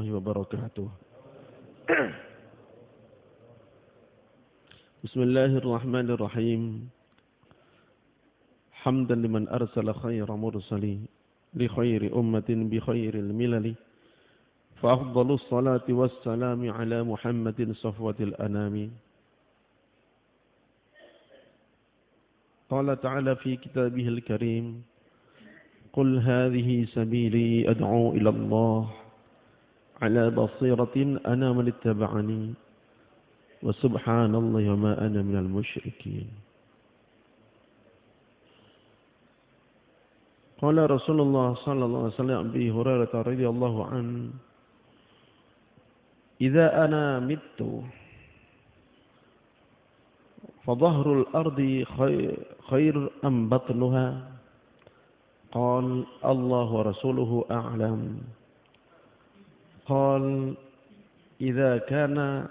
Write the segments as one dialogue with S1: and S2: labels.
S1: الله وبركاته. بسم الله الرحمن الرحيم. حمدا لمن أرسل خير مرسلي لخير أمة بخير الملل، فأفضل الصلاة والسلام على محمد صفوة الأنام. قال تعالى في كتابه الكريم: قل هذه سبيلي أدعو إلى الله على بصيرة أنا من اتبعني وسبحان الله وما أنا من المشركين. قال رسول الله صلى الله عليه وسلم أبي هريرة رضي الله عنه: إذا أنا مت فظهر الأرض خير أم بطنها؟ قال: الله ورسوله أعلم. قال: إذا كان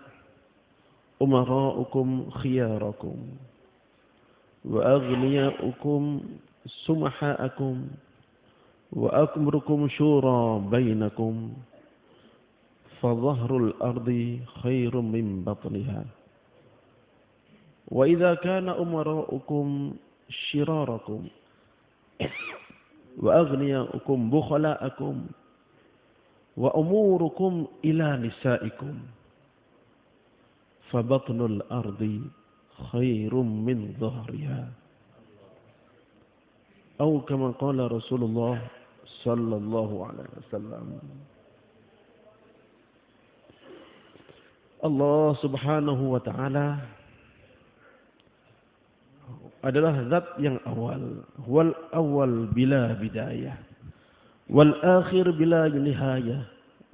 S1: أمراؤكم خياركم وأغنياؤكم سمحاءكم وأمركم شورى بينكم فظهر الأرض خير من بطنها. وإذا كان أمراؤكم شراركم وأغنياؤكم بخلاءكم وأموركم إلى نسائكم فبطن الأرض خير من ظهرها. أو كما قال رسول الله صلى الله عليه وسلم. Allah subhanahu wa ta'ala adalah zat yang awal. Wal awal bila bidayah, wal akhir bila nihayah,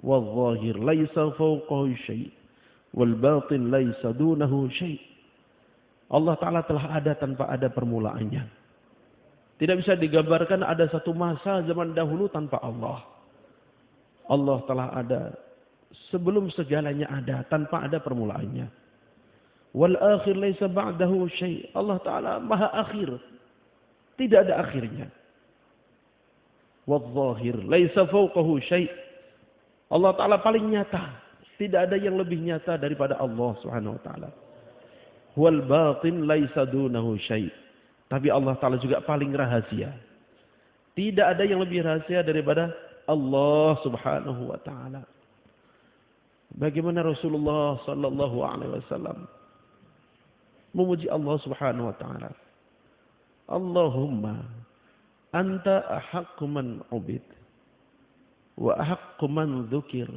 S1: wal zahir laisa fawqahu syai', wal batin laisa dunahu syai'. Allah Ta'ala telah ada tanpa ada permulaannya. Tidak bisa digambarkan ada satu masa zaman dahulu tanpa Allah. Allah telah ada sebelum segalanya ada, tanpa ada permulaannya. Wal akhir laisa ba'dahu syai'. Allah Ta'ala maha akhir, tidak ada akhirnya. Wal zahir laisa fawqahu syai'. Allah Ta'ala paling nyata, tidak ada yang lebih nyata daripada Allah Subhanahu wa taala. Wal batin laisa dunahu syai'. Tapi Allah Ta'ala juga paling rahasia. Tidak ada yang lebih rahasia daripada Allah Subhanahu wa taala. Bagaimana Rasulullah sallallahu alaihi wasallam memuji Allah Subhanahu wa taala. Allahumma anta ahaqqu man ubid wa ahaqqu man dzukir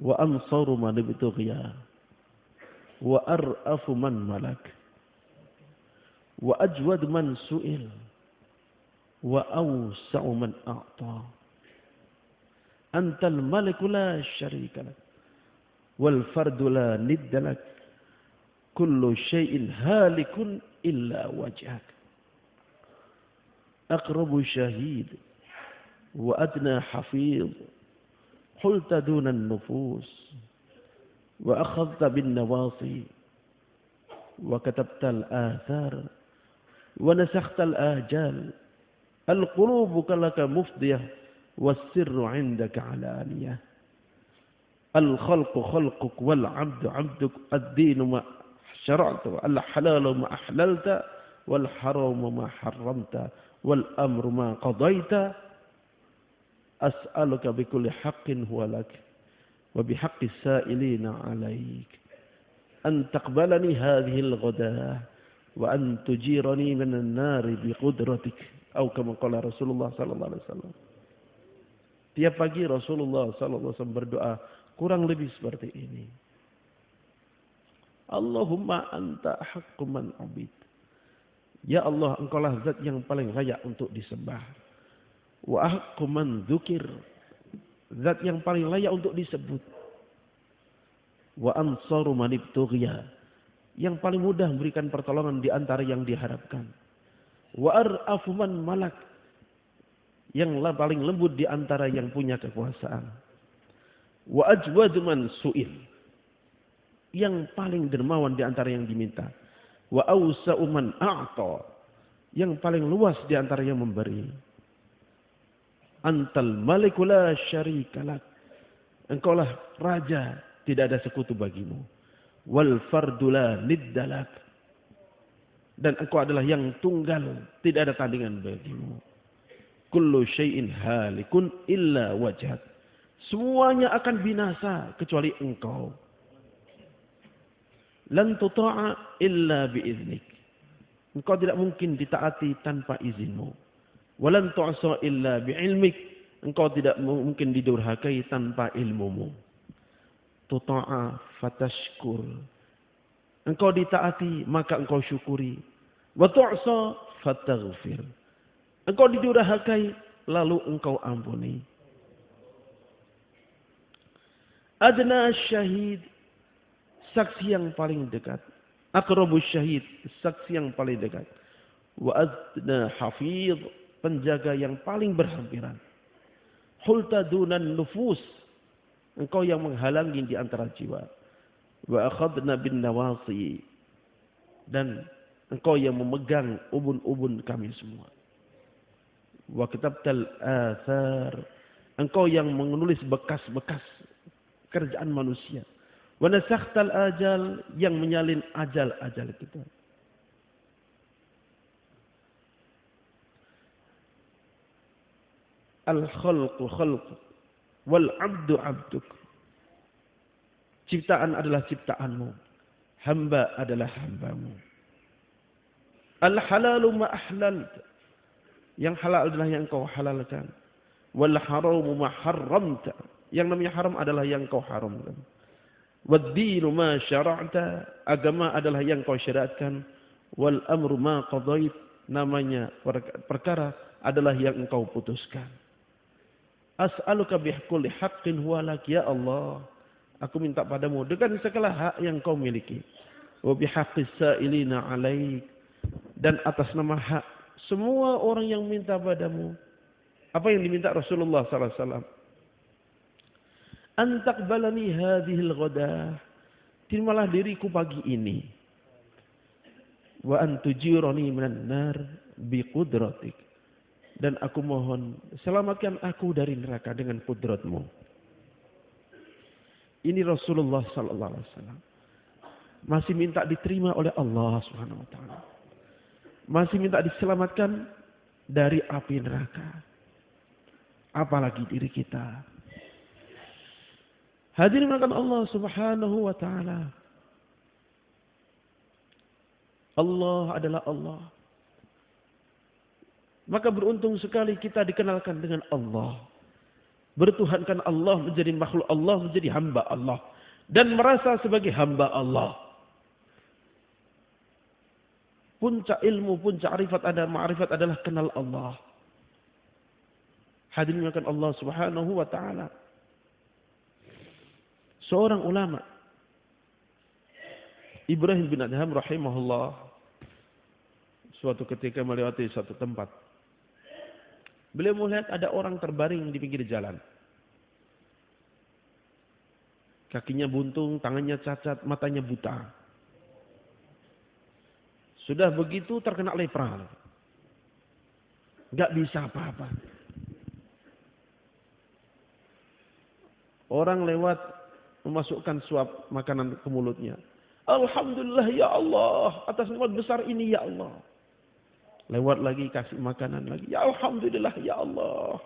S1: wa ansaru man ibtughiya wa ar'afu man malak wa ajwad man su'il wa awsa'u man a'ta. Antal maliku la syarika lak wal fardu la nidda lak kullu syai'in halikun illa wajhak. Aqrabu syahid wa adna hafidh hulta duna nufus wa akhadta bin nawasi wa katabta al-athar wa nasakhta al-ajal. Al-qulubu kalaka mufdiyah was-sirru 'indaka 'alaniyah. Al-khalqu khalquk wal 'abdu 'abduk ad-dinu ma syara'ta al-halalu ma ahlalta wal haramu ma harramta wal amru ma qadaita. As'aluka bi kulli haqqin huwa lak wa bi haqqis sa'ilina 'alaik an taqbalani hadhihi al-ghadah wa an tujirani minan nari bi qudratik. Atau kama qala Rasulullah sallallahu alaihi wasallam. Tiap pagi Rasulullah sallallahu alaihi wasallam berdoa kurang lebih seperti ini. Allahumma anta haqqu man ubid. Ya Allah, engkaulah zat yang paling layak untuk disembah. Wa haqqu man dzukir. Zat yang paling layak untuk disebut. Wa ansaru man ibtughiya. Yang paling mudah memberikan pertolongan di antara yang diharapkan. Wa ar'afu man malak. Yang paling lembut di antara yang punya kekuasaan. Wa ajwadu man su'il. Yang paling dermawan di antara yang diminta. Wa awsa'u man a'ta. Yang paling luas di antara yang memberi. Antal maliku la syarika lak. Engkaulah raja, tidak ada sekutu bagimu. Wal fardula niddalak. Dan engkau adalah yang tunggal, tidak ada tandingan bagimu. Kullu syai'in halikun illa wajhak. Semuanya akan binasa kecuali engkau. Lan tuta'a illa biiznik. Engkau tidak mungkin ditaati tanpa izinmu. Walan tu'sa illa bi'ilmik. Engkau tidak mungkin didurhakai tanpa ilmumu. Tuta'a fatashkur. Engkau ditaati maka engkau syukuri. Wa tu'sa fataghfir. Engkau didurhakai lalu engkau ampuni. Adna syahid, saksi yang paling dekat. Aqrabus syahid, saksi yang paling dekat. Wa adna hafidh, penjaga yang paling berhampiran. Hulta dunan nufus, engkau yang menghalangi di antara jiwa. Wa akhadna bin nawasi, dan engkau yang memegang ubun-ubun kami semua. Wa kitabtal athar, engkau yang menulis bekas-bekas kerjaan manusia. Wa nasakhtal ajal, yang menyalin ajal-ajal kita. Al-khalqu khalqu wal 'abdu 'abduk. Ciptaan adalah ciptaanmu, hamba adalah hambamu. Al-halalu ma ahlalt, yang halal adalah yang kau halalkan. Wal haramu ma harramta, yang namanya haram adalah yang kau haramkan. Wad-dinu ma syara'ta, agama adalah yang kau syariatkan. Wal amru ma qadait, namanya perkara adalah yang engkau putuskan. As'aluka bikulli haqqin huwa lak, ya Allah, aku minta padamu dengan segala hak yang kau miliki. Wa bihaqqis sa'ilina 'alaik, dan atas nama hak semua orang yang minta padamu. Apa yang diminta Rasulullah sallallahu alaihi wasallam? Antaqbalani hadhil ghadah, terimalah diriku pagi ini. Wa antujirani minan nar biqudratik, dan aku mohon selamatkan aku dari neraka dengan kudratmu. Ini Rasulullah sallallahu alaihi wasallam masih minta diterima oleh Allah Subhanahu wa taala. Masih minta diselamatkan dari api neraka. Apalagi diri kita. Hadirin akan Allah Subhanahu wa taala. Allah adalah Allah. Maka beruntung sekali kita dikenalkan dengan Allah. Bertuhankan Allah, menjadi makhluk Allah, menjadi hamba Allah. Dan merasa sebagai hamba Allah. Puncak ilmu, puncak ma'rifat adalah kenal Allah. Hadirin akan Allah Subhanahu wa ta'ala. Seorang ulama, Ibrahim bin Adham rahimahullah, suatu ketika melewati suatu tempat. Beliau melihat ada orang terbaring di pinggir jalan. Kakinya buntung, tangannya cacat, matanya buta. Sudah begitu terkena lepra. Gak bisa apa-apa. Orang lewat memasukkan suap makanan ke mulutnya. Alhamdulillah ya Allah, atas nikmat besar ini ya Allah. Lewat lagi kasih makanan lagi. Ya Alhamdulillah ya Allah,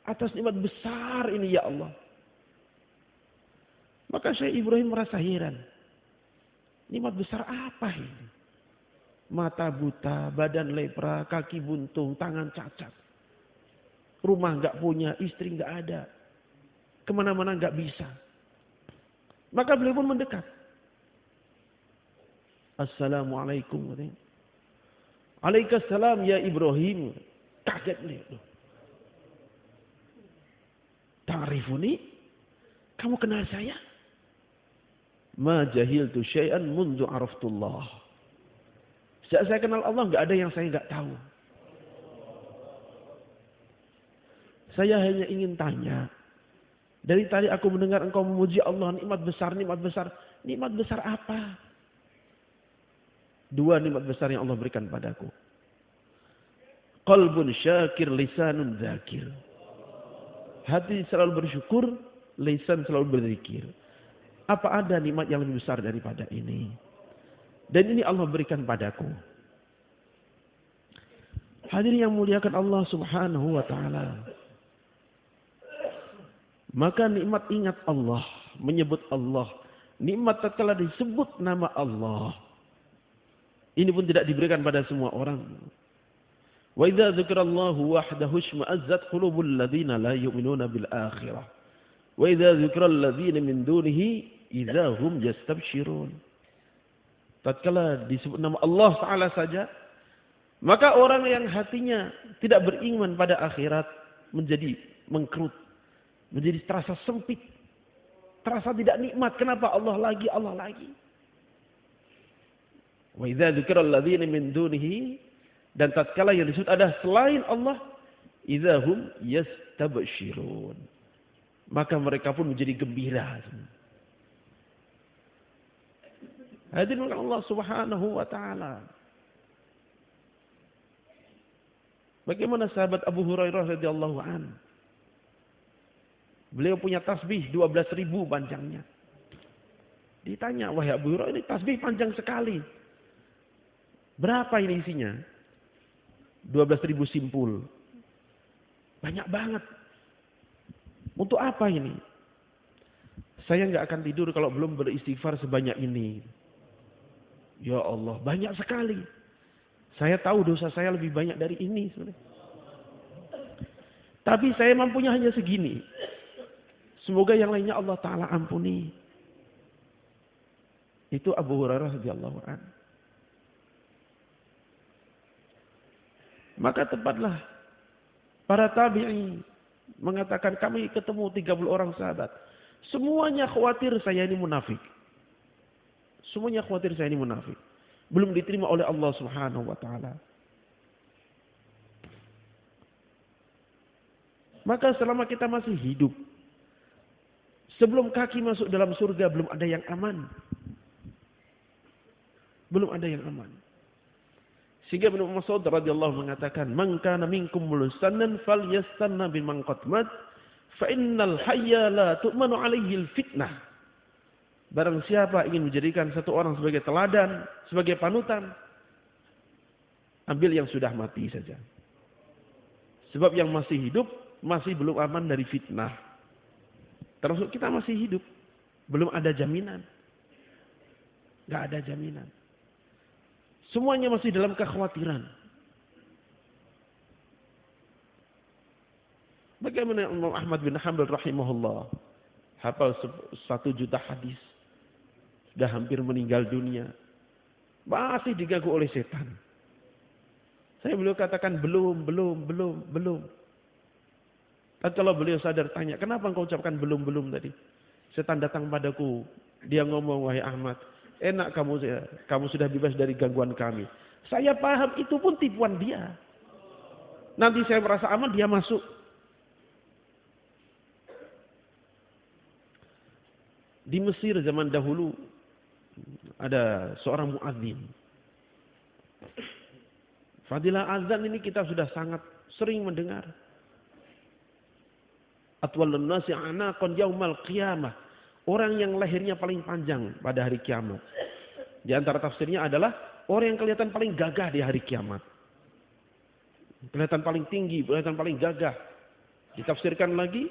S1: atas nikmat besar ini ya Allah. Maka Syekh Ibrahim merasa heran. Nikmat besar apa ini? Mata buta, badan lepra, kaki buntung, tangan cacat. Rumah nggak punya, istri nggak ada. Kemana-mana nggak bisa. Maka beliau pun mendekat. Assalamualaikum. Waalaikumsalam ya Ibrahim. Kaget beliau. Ta'rifuni? Kamu kenal saya? Ma jahiltu syai'an mundu araftullah. Sejak saya kenal Allah, nggak ada yang saya nggak tahu. Saya hanya ingin tanya. Dari tadi aku mendengar engkau memuji Allah, nikmat besar, nikmat besar. Nikmat besar apa? Dua nikmat besar yang Allah berikan padaku. Qalbun syakir, lisanun dzakir. Hati selalu bersyukur, lisan selalu berzikir. Apa ada nikmat yang lebih besar daripada ini? Dan ini Allah berikan padaku. Hadirin yang muliakan Allah Subhanahu wa taala. Maka nikmat ingat Allah, menyebut Allah. Nikmat tatkala disebut nama Allah. Ini pun tidak diberikan pada semua orang. Wa idza dzikrallahu wahdahu shma'azzat qulubul ladzina la yu'minuna bil akhirah. Wa idza dzikral ladzina min dunihi idza hum yastabshirun. Tatkala disebut nama Allah Ta'ala saja, maka orang yang hatinya tidak beriman pada akhirat menjadi mengkerut, menjadi terasa sempit, terasa tidak nikmat. Kenapa Allah lagi, Allah lagi? Wa idza dzikral ladzina min dunihi, dan tatkala yang disebut ada selain Allah, idza hum yastabshirun, maka mereka pun menjadi gembira. Hadirin Allah Subhanahu wa taala. Bagaimana sahabat Abu Hurairah radhiyallahu an? Beliau punya tasbih 12.000 panjangnya. Ditanya, wahai Abu Hurairah, ini tasbih panjang sekali. Berapa ini isinya? 12.000 simpul. Banyak banget. Untuk apa ini? Saya nggak akan tidur kalau belum beristighfar sebanyak ini. Ya Allah, banyak sekali. Saya tahu dosa saya lebih banyak dari ini sebenarnya. Tapi saya mampunya hanya segini. Semoga yang lainnya Allah Ta'ala ampuni. Itu Abu Hurairah radhiyallahu anhu. Maka tepatlah para tabi'in mengatakan, kami ketemu 30 orang sahabat. Semuanya khawatir saya ini munafik. Semuanya khawatir saya ini munafik. Belum diterima oleh Allah Subhanahu wa taala. Maka selama kita masih hidup, sebelum kaki masuk dalam surga, belum ada yang aman. Belum ada yang aman. Sehingga Ibnu Mas'ud radhiyallahu mengatakan, "Man kana minkum mulsannan falyastanna biman qad mat, fa innal hayya la tu'manu 'alaihi al-fitnah." Barang siapa ingin menjadikan satu orang sebagai teladan, sebagai panutan, ambil yang sudah mati saja. Sebab yang masih hidup masih belum aman dari fitnah. Termasuk kita masih hidup, belum ada jaminan. Gak ada jaminan. Semuanya masih dalam kekhawatiran. Bagaimana Imam Ahmad bin Hanbal rahimahullah hafal 1 juta hadis. Sudah hampir meninggal dunia. Masih diganggu oleh setan. Saya beliau katakan belum. Dan kalau beliau sadar tanya, kenapa engkau ucapkan belum tadi? Setan datang padaku. Dia ngomong, wahai Ahmad, enak kamu sudah bebas dari gangguan kami. Saya paham itu pun tipuan dia. Nanti saya merasa aman, dia masuk. Di Mesir zaman dahulu ada seorang muadzin. Fadilah azan ini kita sudah sangat sering mendengar. Atwalun nasi anaqan yaumal qiyamah. Orang yang lehernya paling panjang pada hari kiamat. Di antara tafsirnya adalah orang yang kelihatan paling gagah di hari kiamat. Kelihatan paling tinggi, kelihatan paling gagah. Ditafsirkan lagi,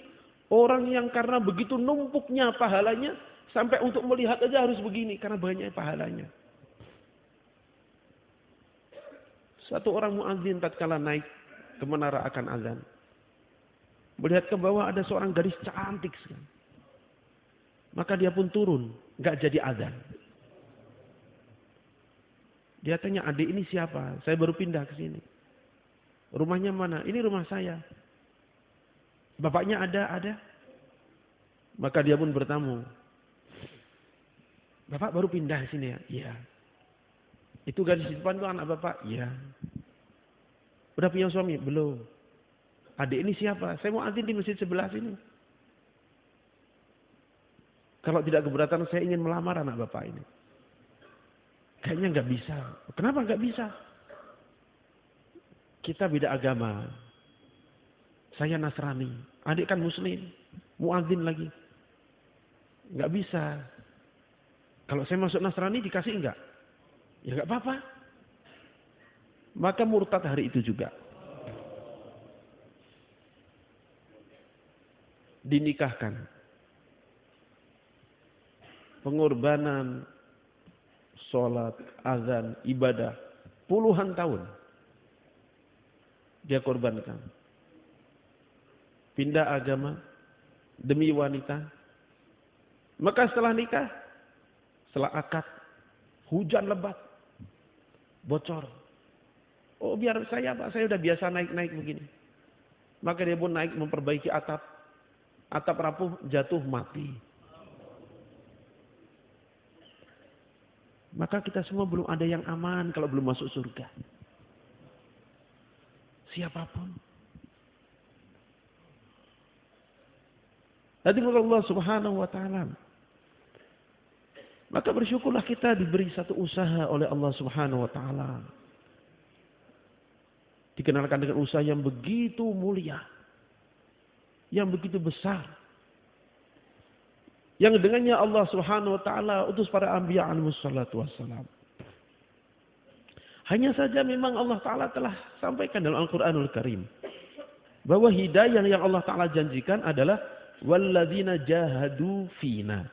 S1: orang yang karena begitu numpuknya pahalanya, sampai untuk melihat aja harus begini, karena banyak pahalanya. Satu orang muadzin tatkala naik ke menara akan azan, melihat ke bawah ada seorang gadis cantik sekali. Maka dia pun turun, nggak jadi azan. Dia tanya, adik ini siapa? Saya baru pindah ke sini. Rumahnya mana? Ini rumah saya. Bapaknya ada. Maka dia pun bertamu. Bapak baru pindah ke sini ya? Iya. Itu gadis di depan itu anak bapak? Iya. Udah punya suami? Belum. Adik ini siapa? Saya mau azan di masjid sebelah sini. Kalau tidak keberatan saya ingin melamar anak bapak ini. Kayaknya nggak bisa. Kenapa nggak bisa? Kita beda agama. Saya Nasrani. Adik kan Muslim. Muadzin lagi. Nggak bisa. Kalau saya masuk Nasrani dikasih enggak? Ya nggak apa-apa. Maka murtad hari itu juga. Dinikahkan. Pengorbanan, sholat, azan, ibadah. Puluhan tahun. Dia korbankan. Pindah agama. Demi wanita. Maka setelah nikah. Setelah akad. Hujan lebat. Bocor. Oh biar saya Pak. Saya udah biasa naik-naik begini. Maka dia pun naik memperbaiki atap. Atap rapuh jatuh mati. Maka kita semua belum ada yang aman kalau belum masuk surga. Siapapun. Tadi Allah Subhanahu wa taala. Maka bersyukurlah kita diberi satu usaha oleh Allah Subhanahu wa taala. Dikenalkan dengan usaha yang begitu mulia. Yang begitu besar. Yang dengannya Allah Subhanahu wa taala utus para anbiya alaihi wassalatu wassalam. Hanya saja memang Allah Ta'ala telah sampaikan dalam Al-Quranul Karim. Bahwa hidayah yang Allah Ta'ala janjikan adalah walladzina jahadu fina.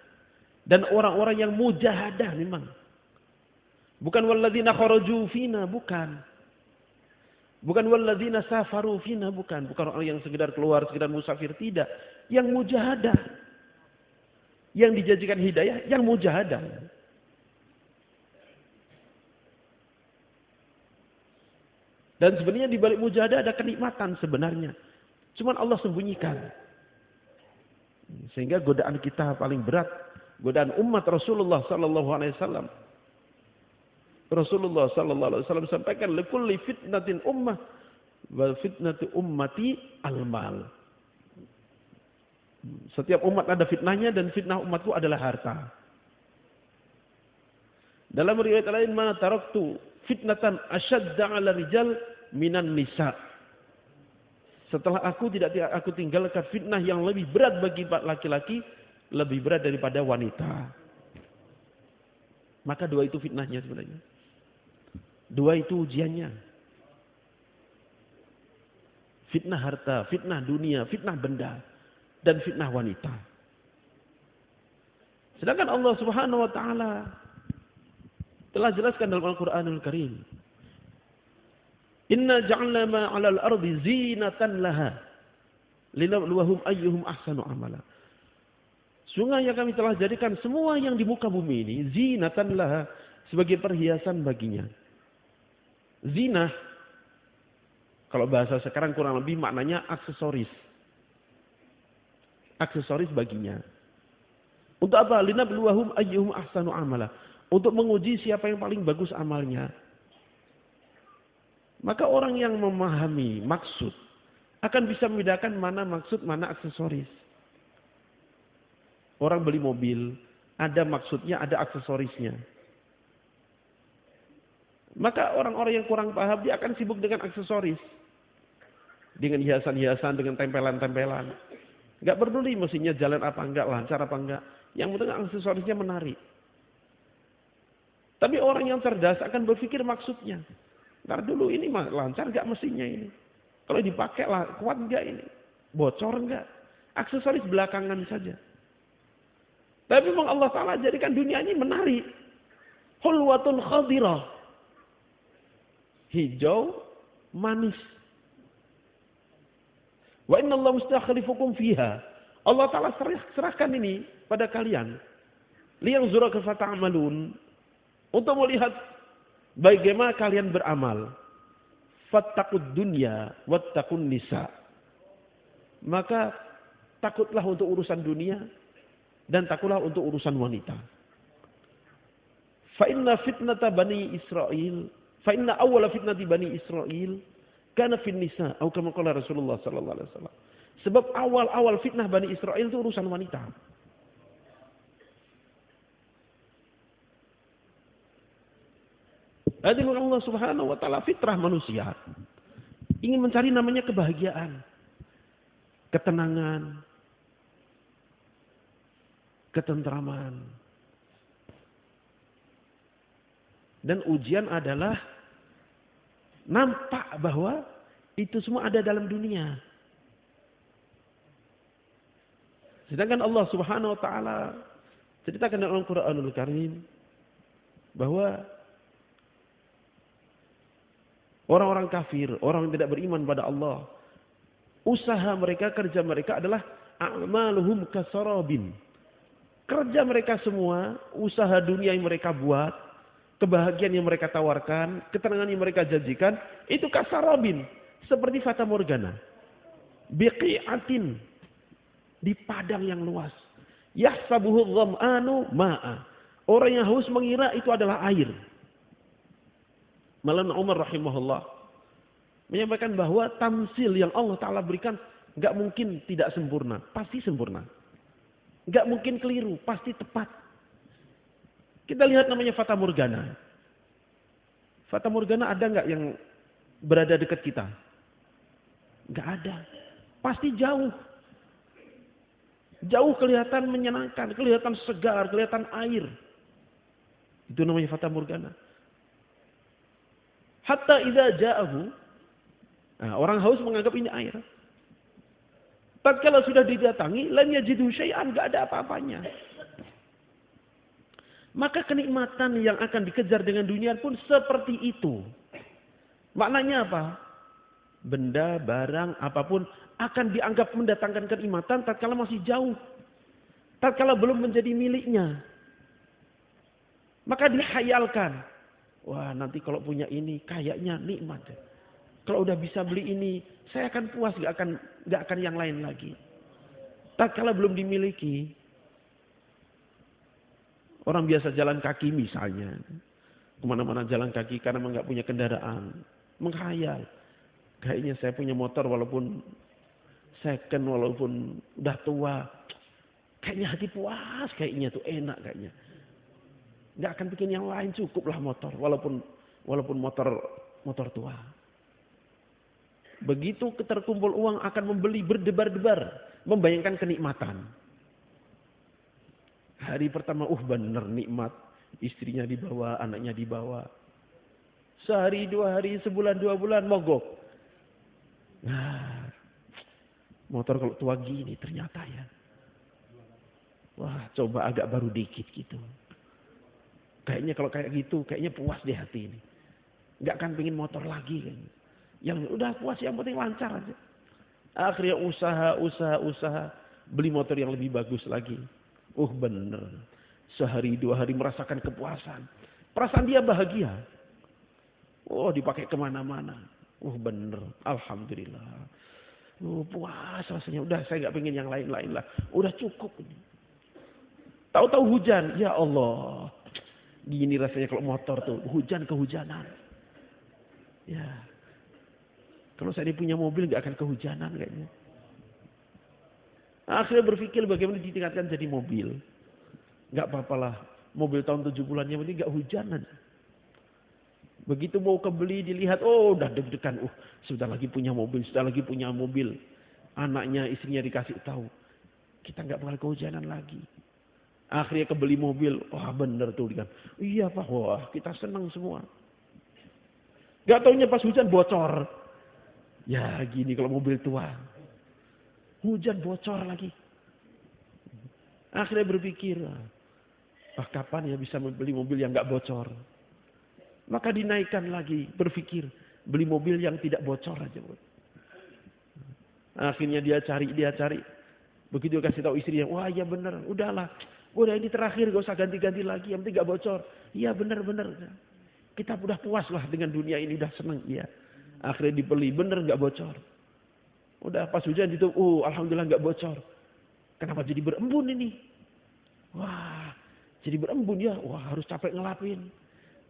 S1: Dan orang-orang yang mujahadah memang. Bukan walladzina kharaju fina, bukan. Bukan walladzina safaru fina, bukan. Bukan orang yang sekedar keluar, sekedar musafir, tidak. Yang mujahadah. Yang dijanjikan hidayah, yang mujahadah. Dan sebenarnya di balik mujahadah ada kenikmatan sebenarnya. Cuman Allah sembunyikan. Sehingga godaan kita paling berat. Godaan umat Rasulullah sallallahu alaihi wasallam. Rasulullah sallallahu alaihi wasallam sampaikan likulli fitnatin ummah wal fitnatu ummati al-mal. Setiap umat ada fitnahnya dan fitnah umatku adalah harta. Dalam riwayat lain ma taraktu fitnatan asyadda 'ala rijal minan nisa. Setelah aku tinggalkan fitnah yang lebih berat bagi laki-laki, lebih berat daripada wanita. Maka dua itu fitnahnya sebenarnya. Dua itu ujiannya. Fitnah harta, fitnah dunia, fitnah benda, dan fitnah wanita. Sedangkan Allah Subhanahu wa taala telah jelaskan dalam Al-Qur'anul Karim. Inna ja'alna ma 'alal ardi zinatan laha linabluwahum ayyuhum ahsanu amala. Sungguhnya kami telah jadikan semua yang di muka bumi ini zinatan laha sebagai perhiasan baginya. Zinah kalau bahasa sekarang kurang lebih maknanya aksesoris. Aksesoris baginya. Untuk apa? Linabluwahum ayyuhum ahsanu amala. Untuk menguji siapa yang paling bagus amalnya. Maka orang yang memahami maksud akan bisa membedakan mana maksud, mana aksesoris. Orang beli mobil, ada maksudnya, ada aksesorisnya. Maka orang-orang yang kurang paham, dia akan sibuk dengan aksesoris. Dengan hiasan-hiasan, dengan tempelan-tempelan. Nggak peduli mesinnya jalan apa enggak, lancar apa enggak. Yang penting aksesorisnya menarik. Tapi orang yang cerdas akan berpikir maksudnya. Ntar dulu ini mah lancar enggak mesinnya ini. Kalau dipakai lah kuat enggak ini? Bocor enggak? Aksesoris belakangan saja. Tapi memang Allah Ta'ala jadikan dunia ini menarik. Hulwatun khadirah. Hijau, manis. Wa inna Allah mustakhlifukum fiha. Allah Ta'ala serahkan ini pada kalian. Liyanzura kaifa ta'malun. Untuk melihat bagaimana kalian beramal. Fattaqud dunya wattaqun nisa. Maka takutlah untuk urusan dunia dan takutlah untuk urusan wanita. Fa inna fitnata bani Israil, fa inna awwala fitnati bani Israil kana fin nisa, atau kama qala Rasulullah sallallahu alaihi wasallam. Sebab awal-awal fitnah Bani Israel itu urusan wanita. Jadi Allah Subhanahu wa taala fitrah manusia ingin mencari namanya kebahagiaan, ketenangan. ketentraman. Dan ujian adalah nampak bahwa itu semua ada dalam dunia. Sedangkan Allah Subhanahu wa taala ceritakan dalam Al-Qur'anul Karim bahwa orang-orang kafir, orang yang tidak beriman pada Allah, usaha mereka, kerja mereka adalah a'maluhum kasarabin. Kerja mereka semua, usaha dunia yang mereka buat, kebahagiaan yang mereka tawarkan, ketenangan yang mereka janjikan, itu kasarabin, seperti fata morgana. Biqi'atin, di padang yang luas. Yahsabuhu dham'anu ma'a. Orang yang haus mengira itu adalah air. Maulana Umar rahimahullah menyampaikan bahwa tamsil yang Allah Ta'ala berikan nggak mungkin tidak sempurna. Pasti sempurna. Nggak mungkin keliru. Pasti tepat. Kita lihat namanya fata morgana. Fata morgana ada nggak yang berada dekat kita? Nggak ada. Pasti jauh. Jauh kelihatan menyenangkan, kelihatan segar, kelihatan air. Itu namanya fata morgana. Hatta idza ja'ahu, nah, orang haus menganggap ini air. Tatkala sudah didatangi, lam yajidu syai'an, enggak ada apa-apanya. Maka kenikmatan yang akan dikejar dengan dunia pun seperti itu. Maknanya apa? Benda, barang, apapun akan dianggap mendatangkan kenikmatan tatkala masih jauh. Tatkala belum menjadi miliknya. Maka dihayalkan. Wah, nanti kalau punya ini kayaknya nikmat. Kalau udah bisa beli ini, saya akan puas, gak akan yang lain lagi. Tatkala belum dimiliki. Orang biasa jalan kaki misalnya. Kemana-mana jalan kaki karena nggak punya kendaraan. Menghayal. Kayaknya saya punya motor walaupun second, walaupun udah tua. Kayaknya hati puas, kayaknya tuh enak kayaknya. Nggak akan bikin yang lain, cukuplah motor. Walaupun motor tua. Begitu terkumpul uang akan membeli berdebar-debar. Membayangkan kenikmatan. Hari pertama, bener nikmat. Istrinya dibawa, anaknya dibawa. Sehari, 2 hari, sebulan, 2 bulan, mogok. Nah, motor kalau tua gini ternyata ya. Wah, coba agak baru dikit gitu. Kayaknya kalau kayak gitu, kayaknya puas di hati ini. Nggak akan pengen motor lagi kayaknya. Yang udah puas, yang penting lancar aja. Akhirnya usaha. Beli motor yang lebih bagus lagi. Bener. Sehari, 2 hari merasakan kepuasan. Perasaan dia bahagia. Dipakai kemana-mana. Bener. Alhamdulillah. Puas rasanya. Udah, saya nggak pengen yang lain-lain lah. Udah cukup ini. Tahu-tahu hujan. Ya Allah. Gini rasanya kalau motor tuh. Hujan kehujanan. Ya. Kalau saya punya mobil nggak akan kehujanan kayaknya. Akhirnya berpikir bagaimana ditingkatkan jadi mobil. Nggak apa-apalah. Mobil tahun 70-an yang penting nggak hujanan. Begitu mau kebeli dilihat, udah deg-degan. Sudah lagi punya mobil. Anaknya, istrinya dikasih tahu. Kita nggak bakal kehujanan lagi. Akhirnya kebeli mobil. Bener tuh kan. Iya Pak, kita senang semua. Nggak taunya pas hujan bocor. Ya gini kalau mobil tua. Hujan bocor lagi. Akhirnya berpikir, kapan ya bisa membeli mobil yang nggak bocor? Maka dinaikkan lagi, berpikir beli mobil yang tidak bocor aja. Akhirnya dia cari. Begitu kasih tahu istrinya, wah ya bener, udahlah. Udah ini terakhir, gak usah ganti-ganti lagi, yang penting nggak bocor. Iya bener. Kita udah puas lah dengan dunia ini, udah seneng. Iya. Akhirnya dibeli, bener nggak bocor. Udah pas hujan itu, alhamdulillah nggak bocor. Kenapa jadi berembun ini? Wah, jadi berembun ya. Wah, harus capek ngelapin.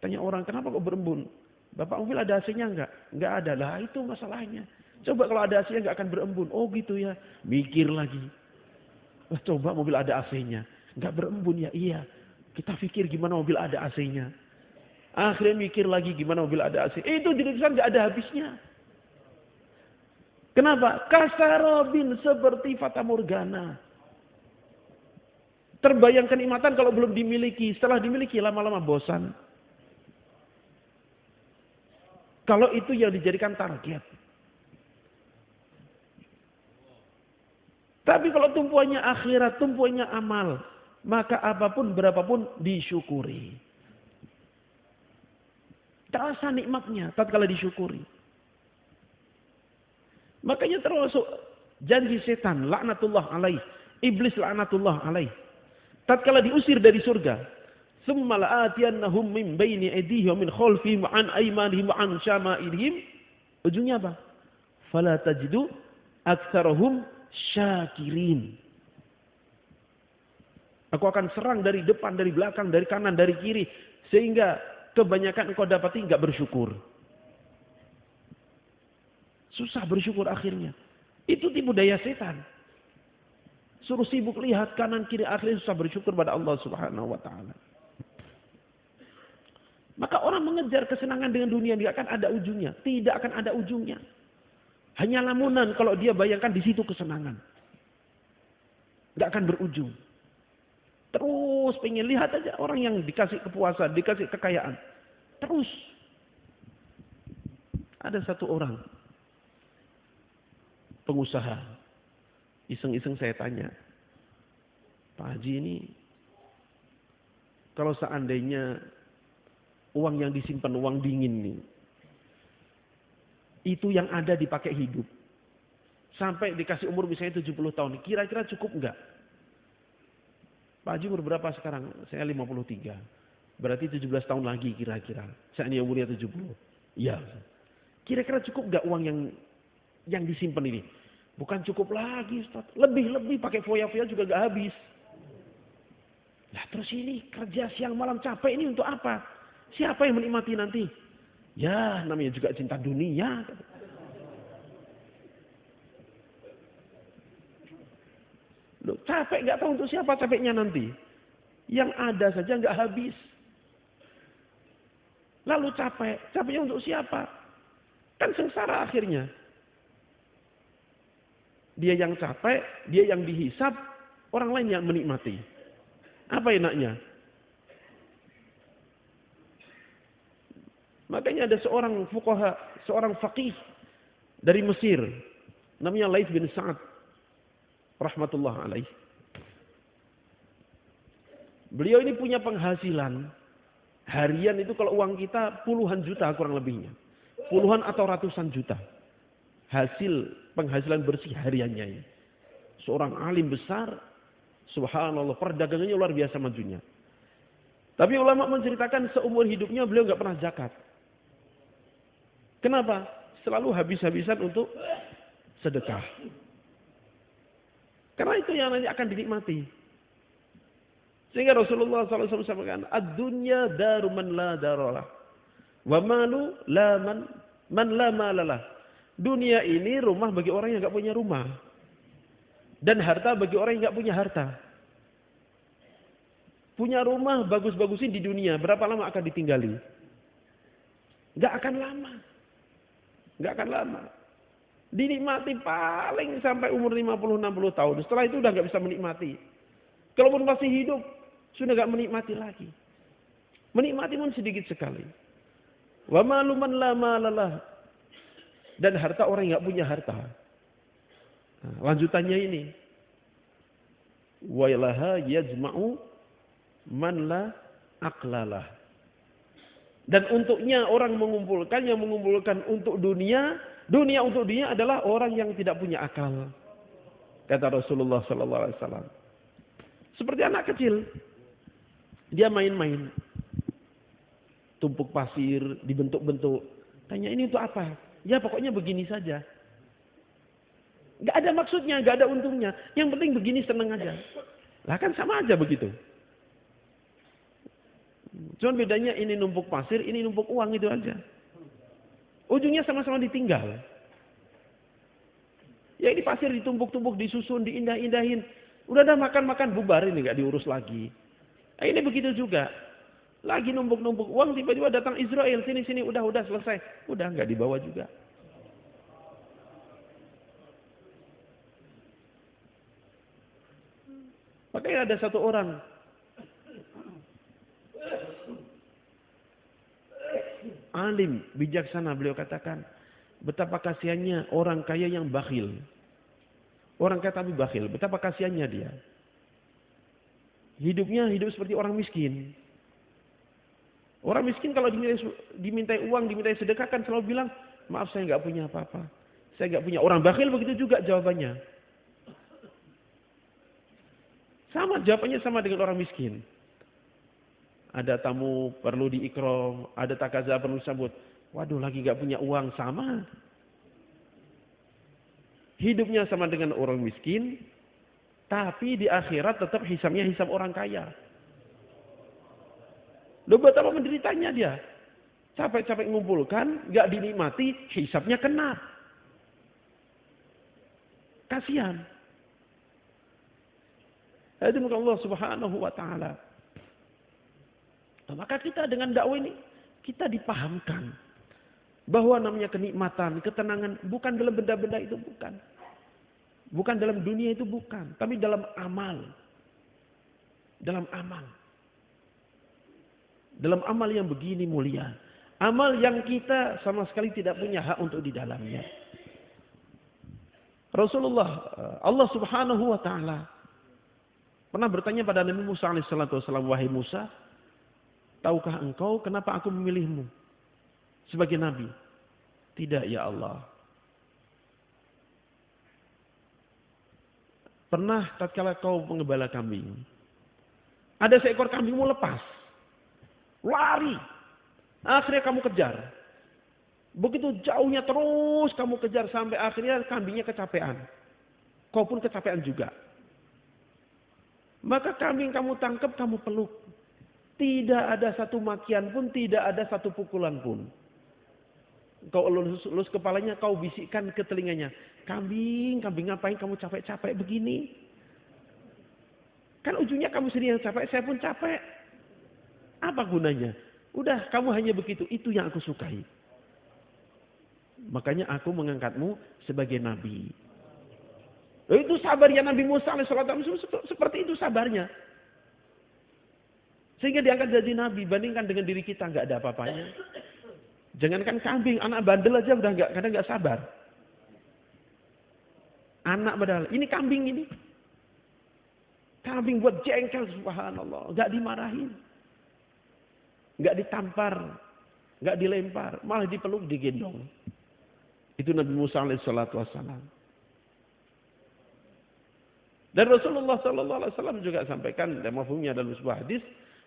S1: Tanya orang, kenapa kok berembun? Bapak mobil ada AC-nya enggak? Enggak ada. Lah itu masalahnya. Coba kalau ada AC-nya enggak akan berembun. Gitu ya. Mikir lagi. Coba mobil ada AC-nya. Enggak berembun ya? Iya. Kita pikir gimana mobil ada AC-nya. Akhirnya mikir lagi gimana mobil ada AC. Itu dirugikan enggak ada habisnya. Kenapa? Kasarobin seperti fata morgana. Terbayang kenikmatan kalau belum dimiliki. Setelah dimiliki lama-lama bosan. Kalau itu yang dijadikan target. Tapi kalau tumpuannya akhirat, tumpuannya amal, maka apapun berapapun disyukuri. Terasa nikmatnya tatkala disyukuri. Makanya termasuk janji setan, laknatullah alaih, iblis laknatullah alaih. Tatkala diusir dari surga, "Tsumma la'atiyannahum min baini aydihim wa min khalfihim wa an aymanihim wa an syama'ilihim." Ujungnya apa? "Fala tajidu aktsarahum syakirin." Aku akan serang dari depan, dari belakang, dari kanan, dari kiri, sehingga kebanyakan engkau dapati enggak bersyukur. Susah bersyukur akhirnya. Itu tipu daya setan. Suruh sibuk lihat kanan kiri, akhirnya susah bersyukur pada Allah Subhanahu wa taala. Maka orang mengejar kesenangan dengan dunia tidak akan ada ujungnya, tidak akan ada ujungnya. Hanya lamunan kalau dia bayangkan di situ kesenangan. Tidak akan berujung. Terus pengen lihat aja orang yang dikasih kepuasan, dikasih kekayaan. Terus. Ada satu orang pengusaha. Iseng-iseng saya tanya, "Pak Haji ini, kalau seandainya uang yang disimpan, uang dingin nih, itu yang ada dipakai hidup. Sampai dikasih umur misalnya 70 tahun, kira-kira cukup enggak?" "Pak Haji umur berapa sekarang?" "Saya 53. Berarti 17 tahun lagi kira-kira. Saya ini umurnya 70. "Iya." "Kira-kira cukup enggak uang yang disimpan ini?" "Bukan cukup lagi, Ustaz. Lebih-lebih pakai foya-foya juga gak habis." Lah terus ini kerja siang malam capek ini untuk apa? Siapa yang menikmati nanti? "Ya namanya juga cinta dunia." Loh, capek gak tahu untuk siapa capeknya nanti. Yang ada saja gak habis. Lalu capeknya untuk siapa? Kan sengsara akhirnya. Dia yang capek, dia yang dihisap, orang lain yang menikmati. Apa enaknya? Makanya ada seorang fuqaha, seorang faqih dari Mesir, namanya Laits bin Sa'ad, rahmatullah alaih. Beliau ini punya penghasilan harian itu kalau uang kita puluhan juta kurang lebihnya. Puluhan atau ratusan juta. Hasil penghasilan bersih hariannya ini. Seorang alim besar, subhanallah, perdagangannya luar biasa majunya. Tapi ulama menceritakan seumur hidupnya beliau nggak pernah zakat. Kenapa? Selalu habis-habisan untuk sedekah. Karena itu yang nanti akan dinikmati. Sehingga Rasulullah SAW sampaikan, "Ad-dunya daru man la daralah, wa malu la man la malalah." Dunia ini rumah bagi orang yang nggak punya rumah. Dan harta bagi orang yang nggak punya harta. Punya rumah bagus-bagusin di dunia, berapa lama akan ditinggali? Nggak akan lama. Nggak akan lama. Dinikmati paling sampai umur 50-60 tahun. Setelah itu udah nggak bisa menikmati. Kalaupun masih hidup, sudah nggak menikmati lagi. Menikmati pun sedikit sekali. Wa malu man la malalah. Dan harta orang yang nggak punya harta. Nah, lanjutannya ini. Wa ilaha yajma'u man la aqlalah. Dan untuknya orang mengumpulkan, yang mengumpulkan untuk dunia. Dunia untuk dia adalah orang yang tidak punya akal. Kata Rasulullah SAW. Seperti anak kecil. Dia main-main. Tumpuk pasir, dibentuk-bentuk. Tanya, ini untuk apa? Ya pokoknya begini saja. Gak ada maksudnya, gak ada untungnya. Yang penting begini seneng aja. Lah kan sama aja begitu. Cuman bedanya ini numpuk pasir, ini numpuk uang, itu aja. Ujungnya sama-sama ditinggal. Ya ini pasir ditumpuk-tumpuk, disusun, diindah-indahin. Udah makan-makan bubar, ini gak diurus lagi. Nah, ini begitu juga. Lagi numpuk-numpuk uang, tiba-tiba datang Israel, sini-sini, udah selesai. Udah nggak dibawa juga. Makanya ada satu orang alim, bijaksana, beliau katakan, betapa kasihannya orang kaya yang bakhil. Orang kaya tapi bakhil, betapa kasihannya dia. Hidupnya hidup seperti orang miskin. Orang miskin kalau dimintai uang, dimintai sedekah kan selalu bilang, maaf saya nggak punya apa-apa. Saya nggak punya. Orang bakhil begitu juga jawabannya. Sama, jawabannya sama dengan orang miskin. Ada tamu perlu diikram, ada takaza perlu disambut. Waduh, lagi nggak punya uang, sama. Hidupnya sama dengan orang miskin, tapi di akhirat tetap hisabnya hisab orang kaya. Loh, betapa menderitanya dia. Capek-capek ngumpulkan, nggak dinikmati, hisabnya kena. Kasihan. Itu muka Allah Subhanahu wa taala. Nah, maka kita dengan dakwah ini kita dipahamkan bahwa namanya kenikmatan, ketenangan bukan dalam benda-benda itu, bukan. Bukan dalam dunia itu, bukan, tapi dalam amal. Dalam amal. Dalam amal yang begini mulia. Amal yang kita sama sekali tidak punya hak untuk di dalamnya. Rasulullah, Allah Subhanahu wa taala pernah bertanya pada Nabi Musa alaihissalatu wassalam, wahai Musa, tahukah engkau kenapa aku memilihmu sebagai nabi? Tidak ya Allah. Pernah tatkala kau mengembala kambing, ada seekor kambingmu lepas, lari, akhirnya kamu kejar. Begitu jauhnya terus kamu kejar sampai akhirnya kambingnya kecapean. Kau pun kecapean juga. Maka kambing kamu tangkap, kamu peluk. Tidak ada satu makian pun, tidak ada satu pukulan pun. Kau elus kepalanya, kau bisikkan ke telinganya. Kambing ngapain kamu capek-capek begini? Kan ujungnya kamu sendiri yang capek, saya pun capek. Apa gunanya? Udah, kamu hanya begitu. Itu yang aku sukai. Makanya aku mengangkatmu sebagai nabi. Itu sabarnya Nabi Musa alaihissalam, seperti itu sabarnya. Sehingga diangkat jadi nabi. Bandingkan dengan diri kita, nggak ada apa-apanya. Jangankan kambing, anak bandel aja udah kadang nggak sabar. Anak padahal, ini kambing ini. Kambing buat jengkel, subhanallah. Nggak dimarahin. Nggak ditampar. Nggak dilempar. Malah dipeluk, digendong. Itu Nabi Musa alaihissalam. Dan Rasulullah SAW juga sampaikan, dan mafhumnya dalam sebuah hadis,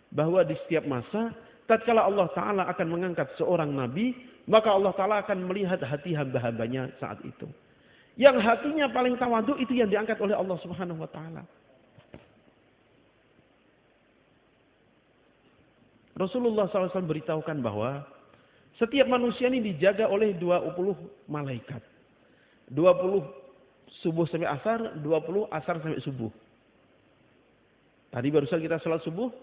S1: bahwa di setiap masa, tatkala Allah Ta'ala akan mengangkat seorang nabi, maka Allah Ta'ala akan melihat hati hamba-hambanya saat itu. Yang hatinya paling tawadhu itu yang diangkat oleh Allah Subhanahu wa Ta'ala. Rasulullah SAW beritahukan bahwa setiap manusia ini dijaga oleh 20 malaikat. 20 subuh sampai asar, 20 asar sampai subuh. Tadi barusan kita salat subuh,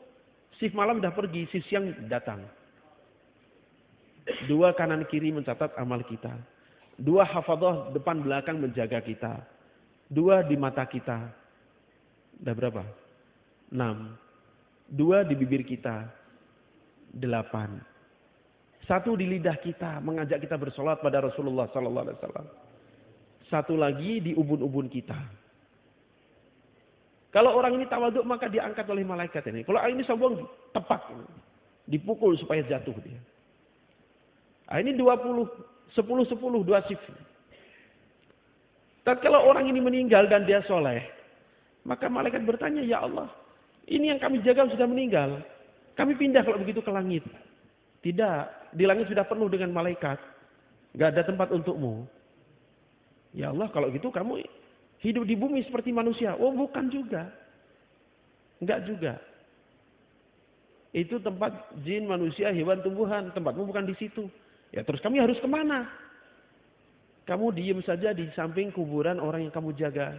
S1: shift malam dah pergi, shift siang datang. 2 kanan kiri mencatat amal kita. 2 hafadzah depan belakang menjaga kita. 2 di mata kita. Dah berapa? 6. 2 di bibir kita. 8. 1 di lidah kita, mengajak kita bersolat pada Rasulullah SAW. 1 lagi di ubun-ubun kita. Kalau orang ini tawaduk maka diangkat oleh malaikat ini. Kalau orang ini sombong, tepak. Dipukul supaya jatuh dia. Nah, ini 20, 10, 2 shift. Dan kalau orang ini meninggal dan dia soleh, maka malaikat bertanya, ya Allah, ini yang kami jaga sudah meninggal. Kami pindah kalau begitu ke langit. Tidak, di langit sudah penuh dengan malaikat. Gak ada tempat untukmu. Ya Allah, kalau gitu kamu hidup di bumi seperti manusia. Oh, bukan juga. Enggak juga. Itu tempat jin, manusia, hewan, tumbuhan. Tempatmu bukan di situ. Ya terus kami harus kemana? Kamu diem saja di samping kuburan orang yang kamu jaga.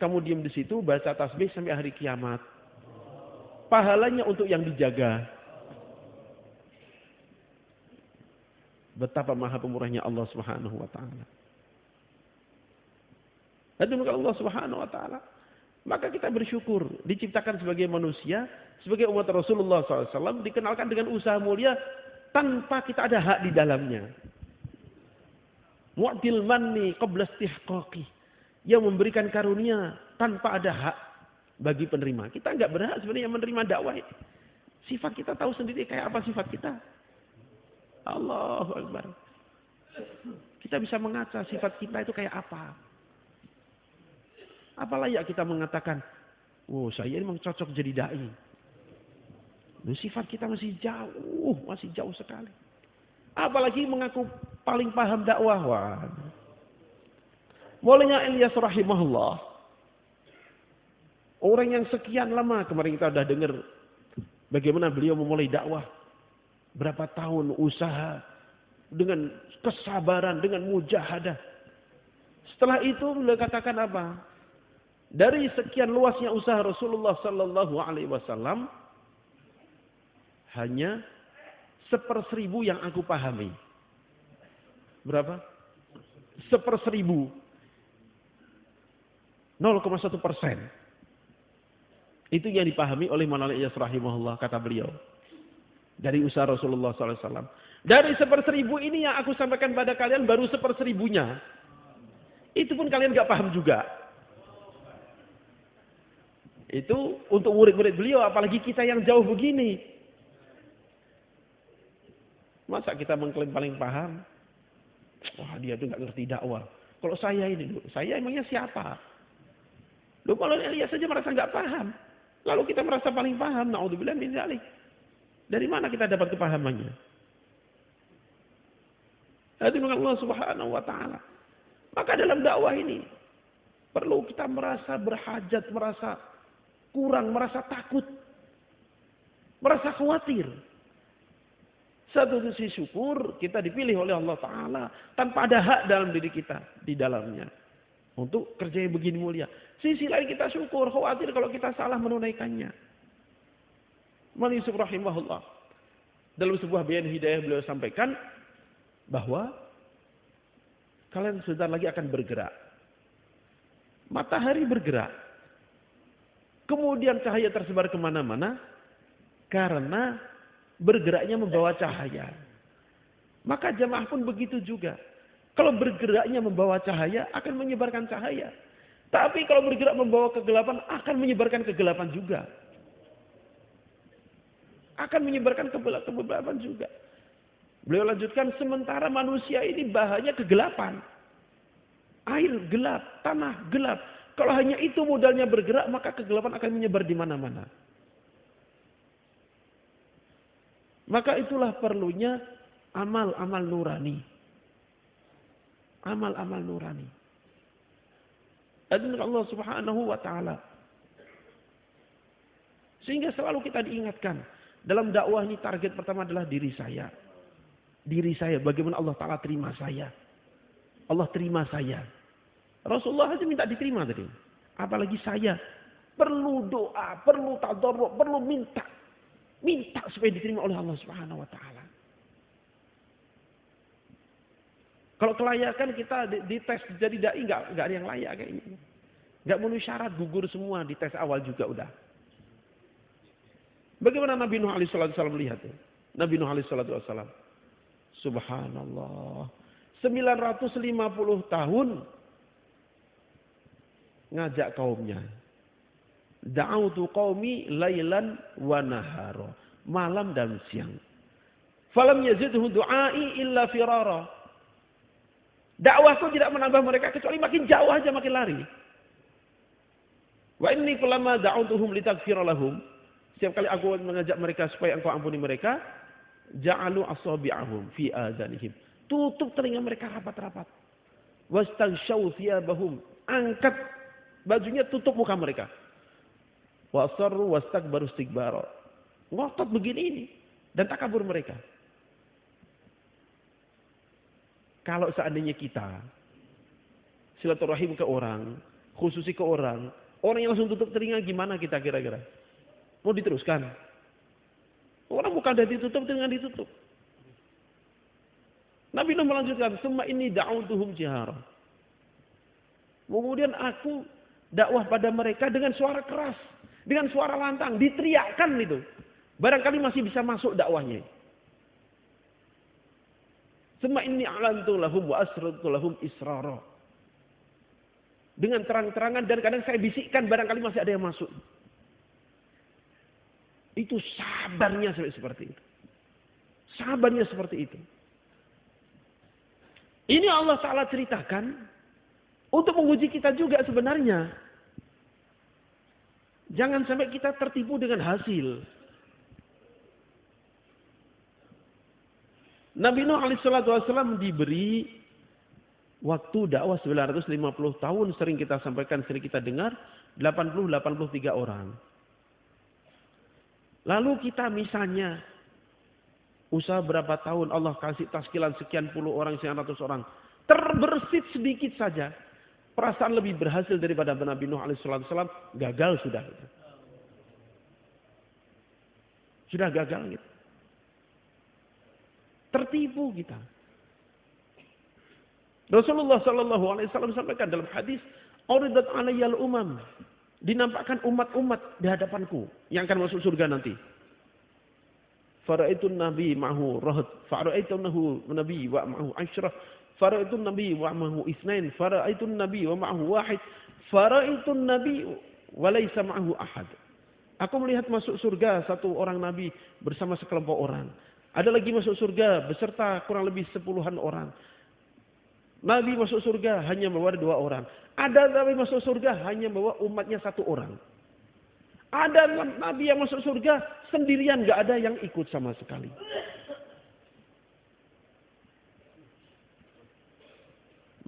S1: Kamu diem di situ, baca tasbih sampai hari kiamat. Pahalanya untuk yang dijaga. Betapa maha pemurahnya Allah Subhanahu wa Ta'ala. Itu Allah Subhanahu wa Ta'ala Maka kita bersyukur diciptakan sebagai manusia, sebagai umat Rasulullah SAW, dikenalkan dengan usaha mulia tanpa kita ada hak di dalamnya. Mu'til manni qabla istihqaqi, yang memberikan karunia tanpa ada hak bagi penerima. Kita nggak berhak sebenarnya menerima dakwah ini. Sifat kita tahu sendiri kayak apa sifat kita. Allahu Akbar. Kita bisa mengaca sifat kita itu kayak apa. Apa layak kita mengatakan, oh saya ini memang cocok jadi dai. Sifat kita masih jauh sekali. Apalagi mengaku paling paham dakwah. Wah. Mulanya Ilyas rahimahullah. Orang yang sekian lama kemarin kita sudah dengar bagaimana beliau memulai dakwah. Berapa tahun usaha dengan kesabaran, dengan mujahadah. Setelah itu beliau katakan apa? Dari sekian luasnya usaha Rasulullah Sallallahu Alaihi Wasallam, hanya 1/1000 yang aku pahami. Berapa? 1/1000. 0,1%. Itu yang dipahami oleh Maulana Ilyas rahimahullah, kata beliau. Dari usaha Rasulullah SAW. Dari 1/1000 ini yang aku sampaikan pada kalian baru 1/1000-nya. Itu pun kalian gak paham juga. Itu untuk murid-murid beliau, apalagi kita yang jauh begini. Masa kita mengklaim paling paham? Wah, dia tuh gak ngerti dakwah. Kalau saya ini, saya emangnya siapa? Loh, kalau Ilyas saja merasa gak paham. Lalu kita merasa paling paham. Na'udzubillah min dzalik. Dari mana kita dapat kepahamannya? Itu dengan Allah Subhanahu wa taala. Maka dalam dakwah ini perlu kita merasa berhajat, merasa kurang, merasa takut, merasa khawatir. Satu sisi syukur kita dipilih oleh Allah Ta'ala tanpa ada hak dalam diri kita di dalamnya untuk kerja yang begini mulia. Sisi lain kita syukur, khawatir kalau kita salah menunaikannya. Imam Yusuf rahimahullah dalam sebuah bayan hidayah beliau sampaikan bahwa kalian sebentar lagi akan bergerak. Matahari bergerak. Kemudian cahaya tersebar kemana-mana karena bergeraknya membawa cahaya. Maka jamaah pun begitu juga. Kalau bergeraknya membawa cahaya akan menyebarkan cahaya. Tapi kalau bergerak membawa kegelapan akan menyebarkan kegelapan juga. Akan menyebarkan kegelapan juga. Beliau lanjutkan, sementara manusia ini bahaya kegelapan. Air gelap, tanah gelap. Kalau hanya itu modalnya bergerak, maka kegelapan akan menyebar di mana-mana. Maka itulah perlunya amal-amal nurani. Amal-amal nurani. Dan Allah Subhanahu wa taala. Sehingga selalu kita diingatkan, dalam dakwah ini target pertama adalah diri saya. Diri saya, bagaimana Allah Ta'ala terima saya. Allah terima saya. Rasulullah aja minta diterima tadi. Apalagi saya. Perlu doa, perlu tadarruk, perlu minta. Minta supaya diterima oleh Allah Subhanahu wa taala. Kalau kelayakan kita dites jadi dai enggak ada yang layak kayaknya. Enggak memenuhi syarat, gugur semua di tes awal juga udah. Bagaimana Nabi Nuh alaihi wasallam melihat itu? Nabi Nuh alaihi wasallam. Subhanallah. 950 tahun ngajak kaumnya. Da'autu qaumi lailan wa nahara. Malam dan siang. Falam yazidhu du'ai illa firara. Dakwahku tidak menambah mereka kecuali makin jauh aja makin lari. Wa inni kullama da'autuhum litaghfira lahum. Setiap kali aku mengajak mereka supaya engkau ampuni mereka, ja'alu asabi'ahum fi azanihim. Tutup telinga mereka rapat-rapat. Wastaghshaw thiyabahum. Angkat bajunya, tutup muka mereka. Wa asarru wastakbaru istikbara. Ngotot begini ini dan takabur mereka. Kalau seandainya kita silaturahim ke orang, khususi ke orang yang langsung tutup telinga, gimana kita kira-kira? Mau diteruskan? Orang bukan ada ditutup, telinga ditutup. Nabi Nuh melanjutkan, "Summa inni da'autuhum jihara." Kemudian aku dakwah pada mereka dengan suara keras, dengan suara lantang, diteriakkan itu. Barangkali masih bisa masuk dakwahnya. Summa inni a'lantu lahum wa asrartu lahum israra. Dengan terang-terangan dan kadang saya bisikkan barangkali masih ada yang masuk. Itu sabarnya seperti itu. Sabarnya seperti itu. Ini Allah Ta'ala ceritakan untuk menguji kita juga sebenarnya. Jangan sampai kita tertipu dengan hasil. Nabi Nuh alaihissalam diberi waktu dakwah 950 tahun. Sering kita sampaikan, sering kita dengar. 83 orang. Lalu kita misalnya usaha berapa tahun Allah kasih taskilan sekian puluh orang, sekian ratus orang. Terbersit sedikit saja. Perasaan lebih berhasil daripada Nabi Nuh alaihissalam. Gagal sudah. Sudah gagal gitu. Tertipu kita. Rasulullah sallallahu alaihi wasallam sampaikan dalam hadis, "Uridat 'alayyal umam." Dinampakkan umat-umat di hadapanku yang akan masuk surga nanti. Fara'aitun nabi ma'hu rahad, fara'aitun nabi wa ma'hu asyrah, fara'aitun nabi wa ma'hu isnain, fara'aitun nabi wa ma'hu wahid, fara'aitun nabi wa laysa ma'hu ahad. Aku melihat masuk surga satu orang nabi bersama sekelompok orang. Ada lagi masuk surga beserta kurang lebih 10-an orang. Nabi masuk surga hanya membawa 2 orang. Ada Nabi masuk surga hanya membawa umatnya 1 orang. Ada Nabi yang masuk surga sendirian, gak ada yang ikut sama sekali.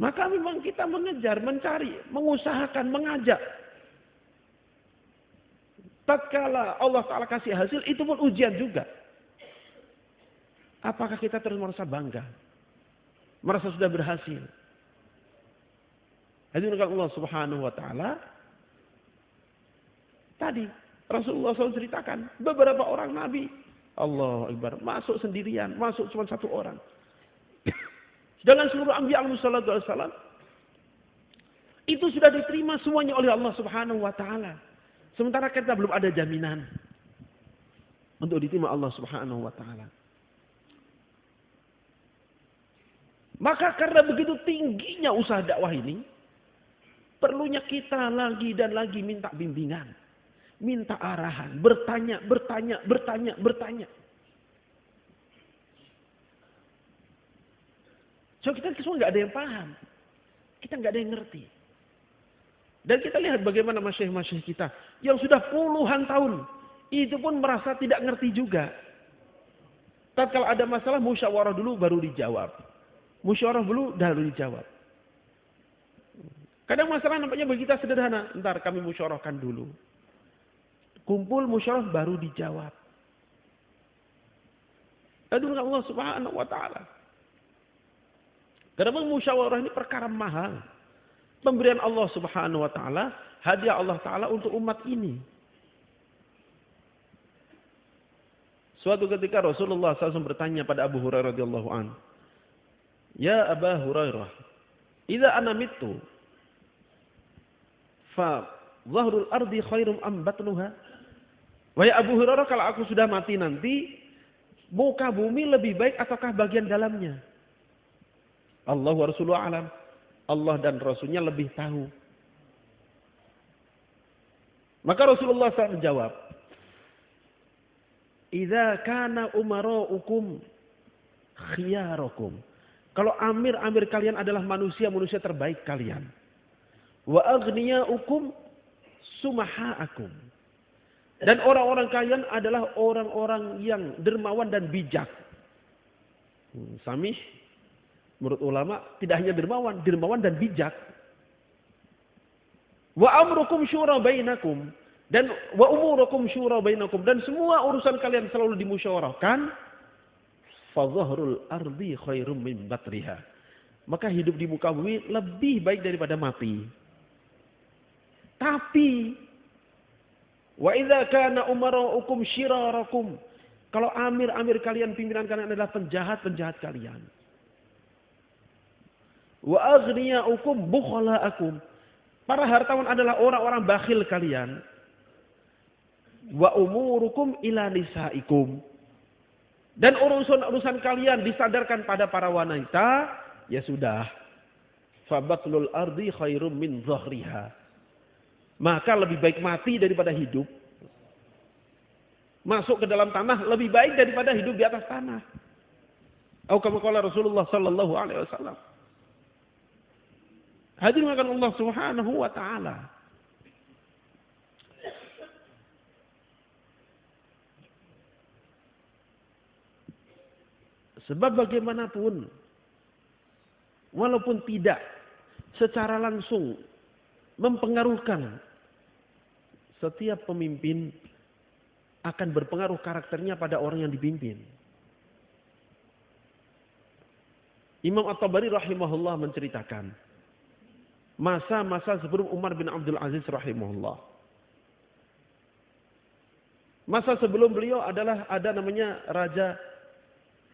S1: Maka memang kita mengejar, mencari, mengusahakan, mengajak. Tatkala Allah Ta'ala kasih hasil, itu pun ujian juga. Apakah kita terus merasa bangga? Merasa sudah berhasil? Hadirin Allah Subhanahu wa Ta'ala. Tadi Rasulullah SAW ceritakan beberapa orang Nabi, Allah Akbar, masuk sendirian, masuk cuma 1 orang. Sedangkan seluruh Anbiya alaihi salatu wassalam itu sudah diterima semuanya oleh Allah Subhanahu wa Ta'ala. Sementara kita belum ada jaminan untuk diterima Allah Subhanahu wa Ta'ala. Maka karena begitu tingginya usaha dakwah ini, perlunya kita lagi dan lagi minta bimbingan, minta arahan, bertanya. So kita semua nggak ada yang paham, kita nggak ada yang ngerti. Dan kita lihat bagaimana masyayikh-masyayikh kita yang sudah puluhan tahun itu pun merasa tidak ngerti juga. Tatkala ada masalah musyawarah dulu baru dijawab. Musyawarah dulu baru dijawab. Kadang masalah nampaknya bagi kita sederhana. Ntar kami musyawarahkan dulu. Kumpul musyawarah baru dijawab. Aduh Allah Subhanahu wa Ta'ala. Karena musyawarah ini perkara mahal. Pemberian Allah Subhanahu wa Ta'ala, hadiah Allah Ta'ala untuk umat ini. Suatu ketika Rasulullah SAW bertanya pada Abu Hurairah radhiyallahu anhu, "Ya Aba Hurairah, idza ana mittu fa dhahrul ardi khairum am batnuha?" Wahai Abu Hurairah, kalau aku sudah mati nanti, muka bumi lebih baik ataukah bagian dalamnya? Allah wa Rasuluhu alam. Allah dan Rasulnya lebih tahu. Maka Rasulullah SAW menjawab, "Idza kana umara'ukum khiyarakum." Kalau amir-amir kalian adalah manusia-manusia terbaik kalian. Wa aghniyaukum sumahaakum. Dan orang-orang kalian adalah orang-orang yang dermawan dan bijak. Samih, menurut ulama, tidak hanya dermawan dan bijak. Wa amrukum syura bainakum. Dan wa umurukum syura bainakum. Dan semua urusan kalian selalu dimusyawarahkan. Fadhahrul ardi khairum min batriha. Maka hidup di muka bumi lebih baik daripada mati. Tapi wa idza kana umara'ukum syirarakum. Kalau amir-amir kalian, pimpinan kalian adalah penjahat-penjahat kalian. Wa aghniyaukum bukhala'akum. Para hartawan adalah orang-orang bakhil kalian. Wa umurukum ila nisaikum. Dan urusan-urusan kalian disadarkan pada para wanita, ya sudah. Fabatlul ardi khairum min zahriha. Maka lebih baik mati daripada hidup. Masuk ke dalam tanah lebih baik daripada hidup di atas tanah. Atau kama qala Rasulullah sallallahu alaihi wasallam. Hadirin Allah Subhanahu wa taala. Sebab bagaimanapun, walaupun tidak secara langsung mempengaruhkan, setiap pemimpin akan berpengaruh karakternya pada orang yang dipimpin. Imam At-Tabari rahimahullah menceritakan masa-masa sebelum Umar bin Abdul Aziz rahimahullah. Masa sebelum beliau adalah ada namanya Raja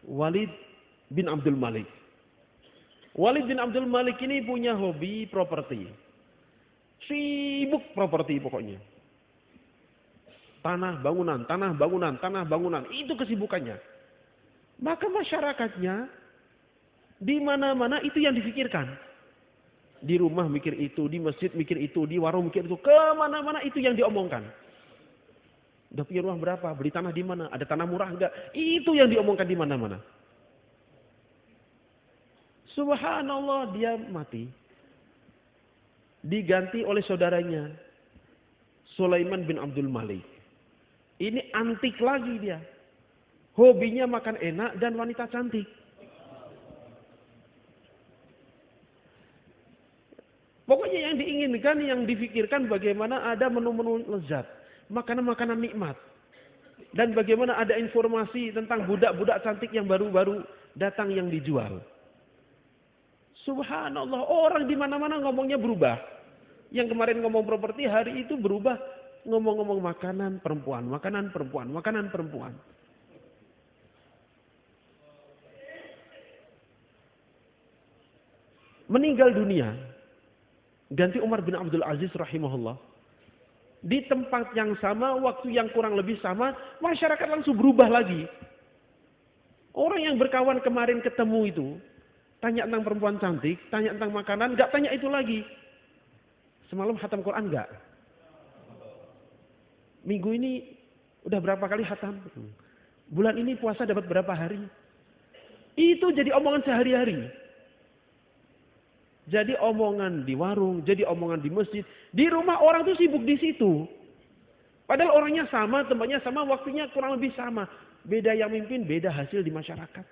S1: Walid bin Abdul Malik. Walid bin Abdul Malik ini punya hobi properti. Sibuk properti pokoknya. Tanah bangunan, tanah bangunan, tanah bangunan. Itu kesibukannya. Maka masyarakatnya di mana-mana itu yang difikirkan. Di rumah mikir itu, di masjid mikir itu, di warung mikir itu. Kemana-mana itu yang diomongkan. Udah punya rumah berapa? Beli tanah di mana? Ada tanah murah enggak? Itu yang diomongkan di mana-mana. Subhanallah, dia mati. Diganti oleh saudaranya, Sulaiman bin Abdul Malik. Ini antik lagi dia. Hobinya makan enak dan wanita cantik. Pokoknya yang diinginkan, yang difikirkan bagaimana ada menu-menu lezat. Makanan-makanan nikmat. Dan bagaimana ada informasi tentang budak-budak cantik yang baru-baru datang yang dijual. Subhanallah, orang di mana-mana ngomongnya berubah. Yang kemarin ngomong properti, hari itu berubah ngomong-ngomong makanan perempuan, makanan perempuan, makanan perempuan. Meninggal dunia, ganti Umar bin Abdul Aziz rahimahullah. Di tempat yang sama, waktu yang kurang lebih sama, masyarakat langsung berubah lagi. Orang yang berkawan kemarin ketemu itu, tanya tentang perempuan cantik, tanya tentang makanan, nggak tanya itu lagi. Semalam khatam Quran nggak? Minggu ini udah berapa kali khatam? Bulan ini puasa dapat berapa hari? Itu jadi omongan sehari-hari. Jadi omongan di warung, jadi omongan di masjid. Di rumah orang tuh sibuk di situ. Padahal orangnya sama, tempatnya sama, waktunya kurang lebih sama. Beda yang mimpin, beda hasil di masyarakat.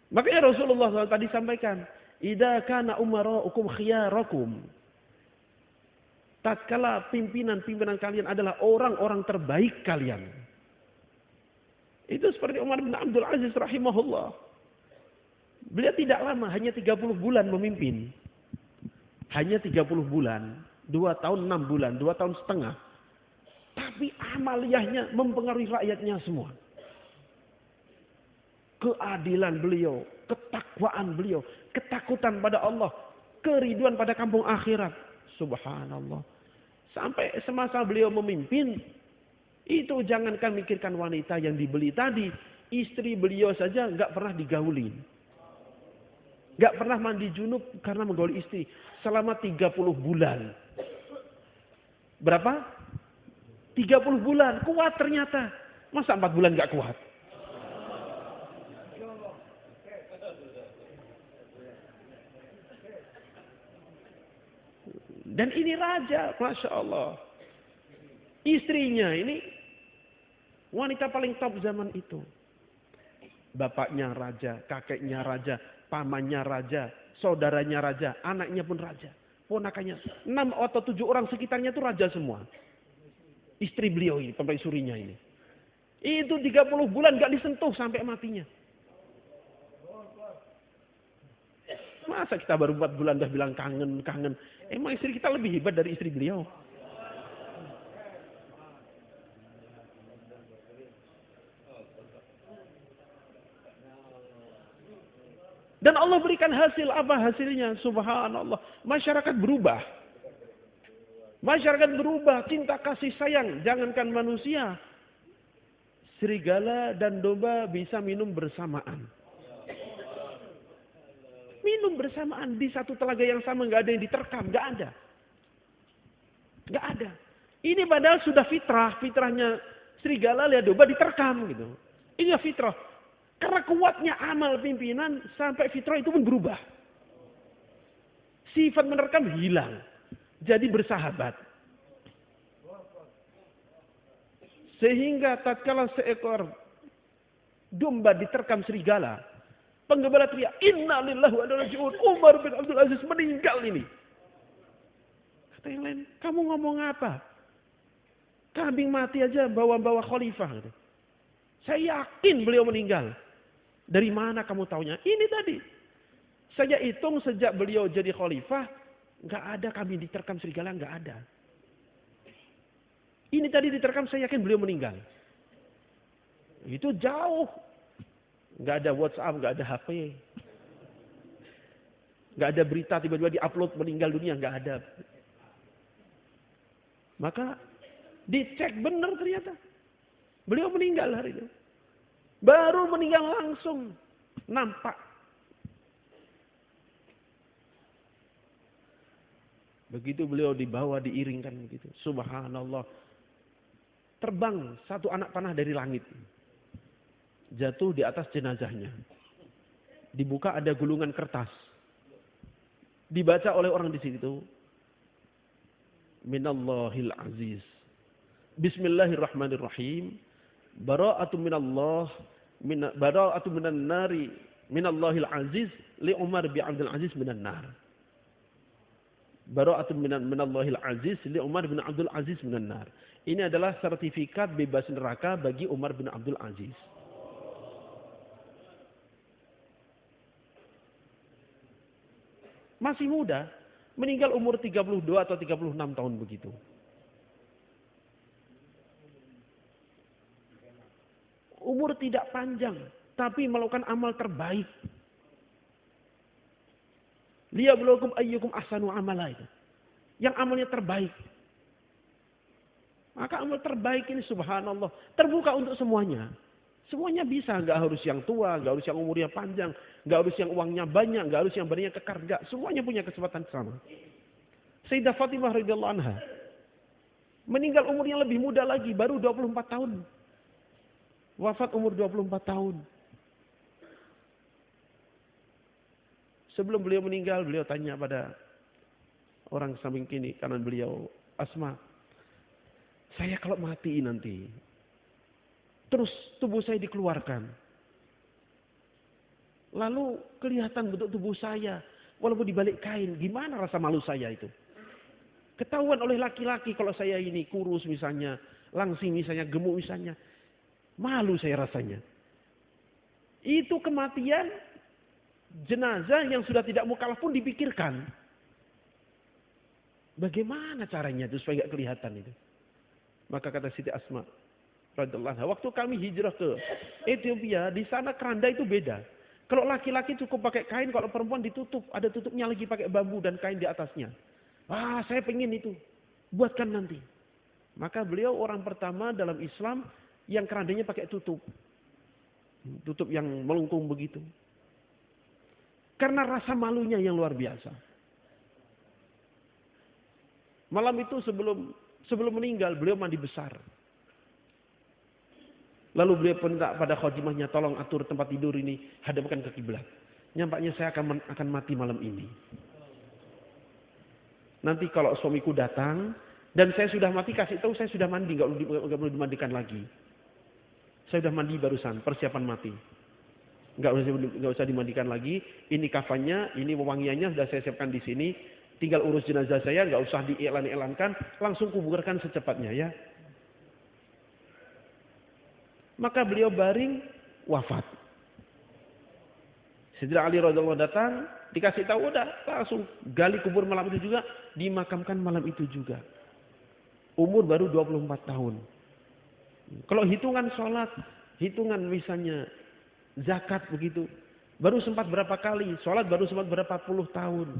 S1: Makanya Rasulullah SAW tadi sampaikan, idza kana umara'ukum khiyarakum. Tatkala pimpinan-pimpinan kalian adalah orang-orang terbaik kalian. Itu seperti Umar bin Abdul Aziz rahimahullah. Beliau tidak lama, hanya 30 bulan memimpin. Hanya 30 bulan. 2 tahun 6 bulan, 2 tahun setengah. Tapi amaliyahnya mempengaruhi rakyatnya semua. Keadilan beliau, ketakwaan beliau, ketakutan pada Allah, keriduan pada kampung akhirat. Subhanallah. Sampai semasa beliau memimpin, itu jangankan mikirkan wanita yang dibeli tadi. Istri beliau saja nggak pernah digaulin. Nggak pernah mandi junub karena menggauli istri. Selama 30 bulan. Berapa? 30 bulan. Kuat ternyata. Masa 4 bulan nggak kuat? Dan ini raja. Masya Allah. Istrinya ini wanita paling top zaman itu. Bapaknya raja, kakeknya raja, pamannya raja, saudaranya raja, anaknya pun raja. Ponakannya 6 atau 7 orang sekitarnya itu raja semua. Istri beliau ini, permaisurinya ini. Itu 30 bulan gak disentuh sampai matinya. Masa kita baru 4 bulan udah bilang kangen. Emang istri kita lebih hebat dari istri beliau? Dan Allah berikan hasil. Apa hasilnya? Subhanallah. Masyarakat berubah. Masyarakat berubah. Cinta kasih sayang. Jangankan manusia. Serigala dan domba bisa minum bersamaan. Minum bersamaan. Di satu telaga yang sama. Nggak ada yang diterkam. Nggak ada. Nggak ada. Ini padahal sudah fitrah. Fitrahnya serigala lihat domba diterkam gitu. Ini fitrah. Karena kuatnya amal pimpinan sampai fitrah itu pun berubah. Sifat menerkam hilang. Jadi bersahabat. Sehingga tatkala seekor domba diterkam serigala, penggembala teriak, "Inna lillahi wa inna ilaihi raji'un." Umar bin Abdul Aziz meninggal ini. Kata yang lain, "Kamu ngomong apa? Kambing mati aja bawa-bawa khalifah." Saya yakin beliau meninggal. Dari mana kamu taunya? Ini tadi. Saya hitung sejak beliau jadi khalifah, nggak ada kambing diterkam serigala, nggak ada. Ini tadi diterkam, saya yakin beliau meninggal. Itu jauh. Nggak ada WhatsApp, nggak ada HP. Nggak ada berita tiba-tiba diupload meninggal dunia, nggak ada. Maka dicek benar ternyata. Beliau meninggal hari itu. Baru meninggal langsung nampak. Begitu beliau dibawa, diiringkan begitu. Subhanallah. Terbang satu anak panah dari langit. Jatuh di atas jenazahnya. Dibuka ada gulungan kertas. Dibaca oleh orang di situ. Minallahil aziz. Bismillahirrahmanirrahim. Bara'atu minallah. Bara'atu minan nari. Minallahil aziz. Li Umar bin Abdul Aziz minan nar. Bara'atu minallahil aziz. Li Umar bin Abdul Aziz minan nar. Ini adalah sertifikat bebas neraka bagi Umar bin Abdul Aziz. Masih muda. Meninggal umur 32 atau 36 tahun begitu. Umur tidak panjang, tapi melakukan amal terbaik. Liyabluwakum ayyukum ahsanu amala itu. Yang amalnya terbaik. Maka amal terbaik ini subhanallah terbuka untuk semuanya. Semuanya bisa, nggak harus yang tua, nggak harus yang umurnya panjang, nggak harus yang uangnya banyak, nggak harus yang badannya kekar, nggak. Semuanya punya kesempatan sama. Sayyidah Fatimah radhiyallahu anha meninggal umurnya lebih muda lagi, baru 24 tahun. Wafat umur 24 tahun. Sebelum beliau meninggal, beliau tanya pada orang samping kiri kanan beliau, "Asma, saya kalau mati nanti, terus tubuh saya dikeluarkan. Lalu kelihatan bentuk tubuh saya, walaupun dibalik kain, gimana rasa malu saya itu? Ketahuan oleh laki-laki kalau saya ini kurus misalnya, langsing misalnya, gemuk misalnya. Malu saya rasanya." Itu kematian jenazah yang sudah tidak mukallaf pun dipikirkan. Bagaimana caranya itu supaya tidak kelihatan itu? Maka kata Siti Asma radhiyallahu anha, waktu kami hijrah ke Ethiopia, di sana keranda itu beda. Kalau laki-laki cukup pakai kain, kalau perempuan ditutup, ada tutupnya lagi pakai bambu dan kain di atasnya. "Ah, saya pengen itu. Buatkan nanti." Maka beliau orang pertama dalam Islam yang kerandanya pakai tutup. Tutup yang melengkung begitu. Karena rasa malunya yang luar biasa. Malam itu sebelum meninggal, beliau mandi besar. Lalu beliau minta pada khadimahnya, "Tolong atur tempat tidur ini, hadapkan ke kiblat. Nyampaknya saya akan mati malam ini. Nanti kalau suamiku datang dan saya sudah mati, kasih tahu saya sudah mandi, nggak perlu dimandikan lagi. Saya sudah mandi barusan, persiapan mati. Nggak usah dimandikan lagi. Ini kafannya, ini wewangiannya sudah saya siapkan di sini. Tinggal urus jenazah saya, nggak usah diiklan-iklankan, langsung kuburkan secepatnya ya." Maka beliau baring, wafat. Sayyidina Ali radhiyallahu datang, dikasih tahu, udah langsung gali kubur malam itu juga, dimakamkan malam itu juga. Umur baru 24 tahun. Kalau hitungan sholat, hitungan misalnya zakat begitu, Baru sempat berapa kali, sholat baru sempat berapa puluh tahun.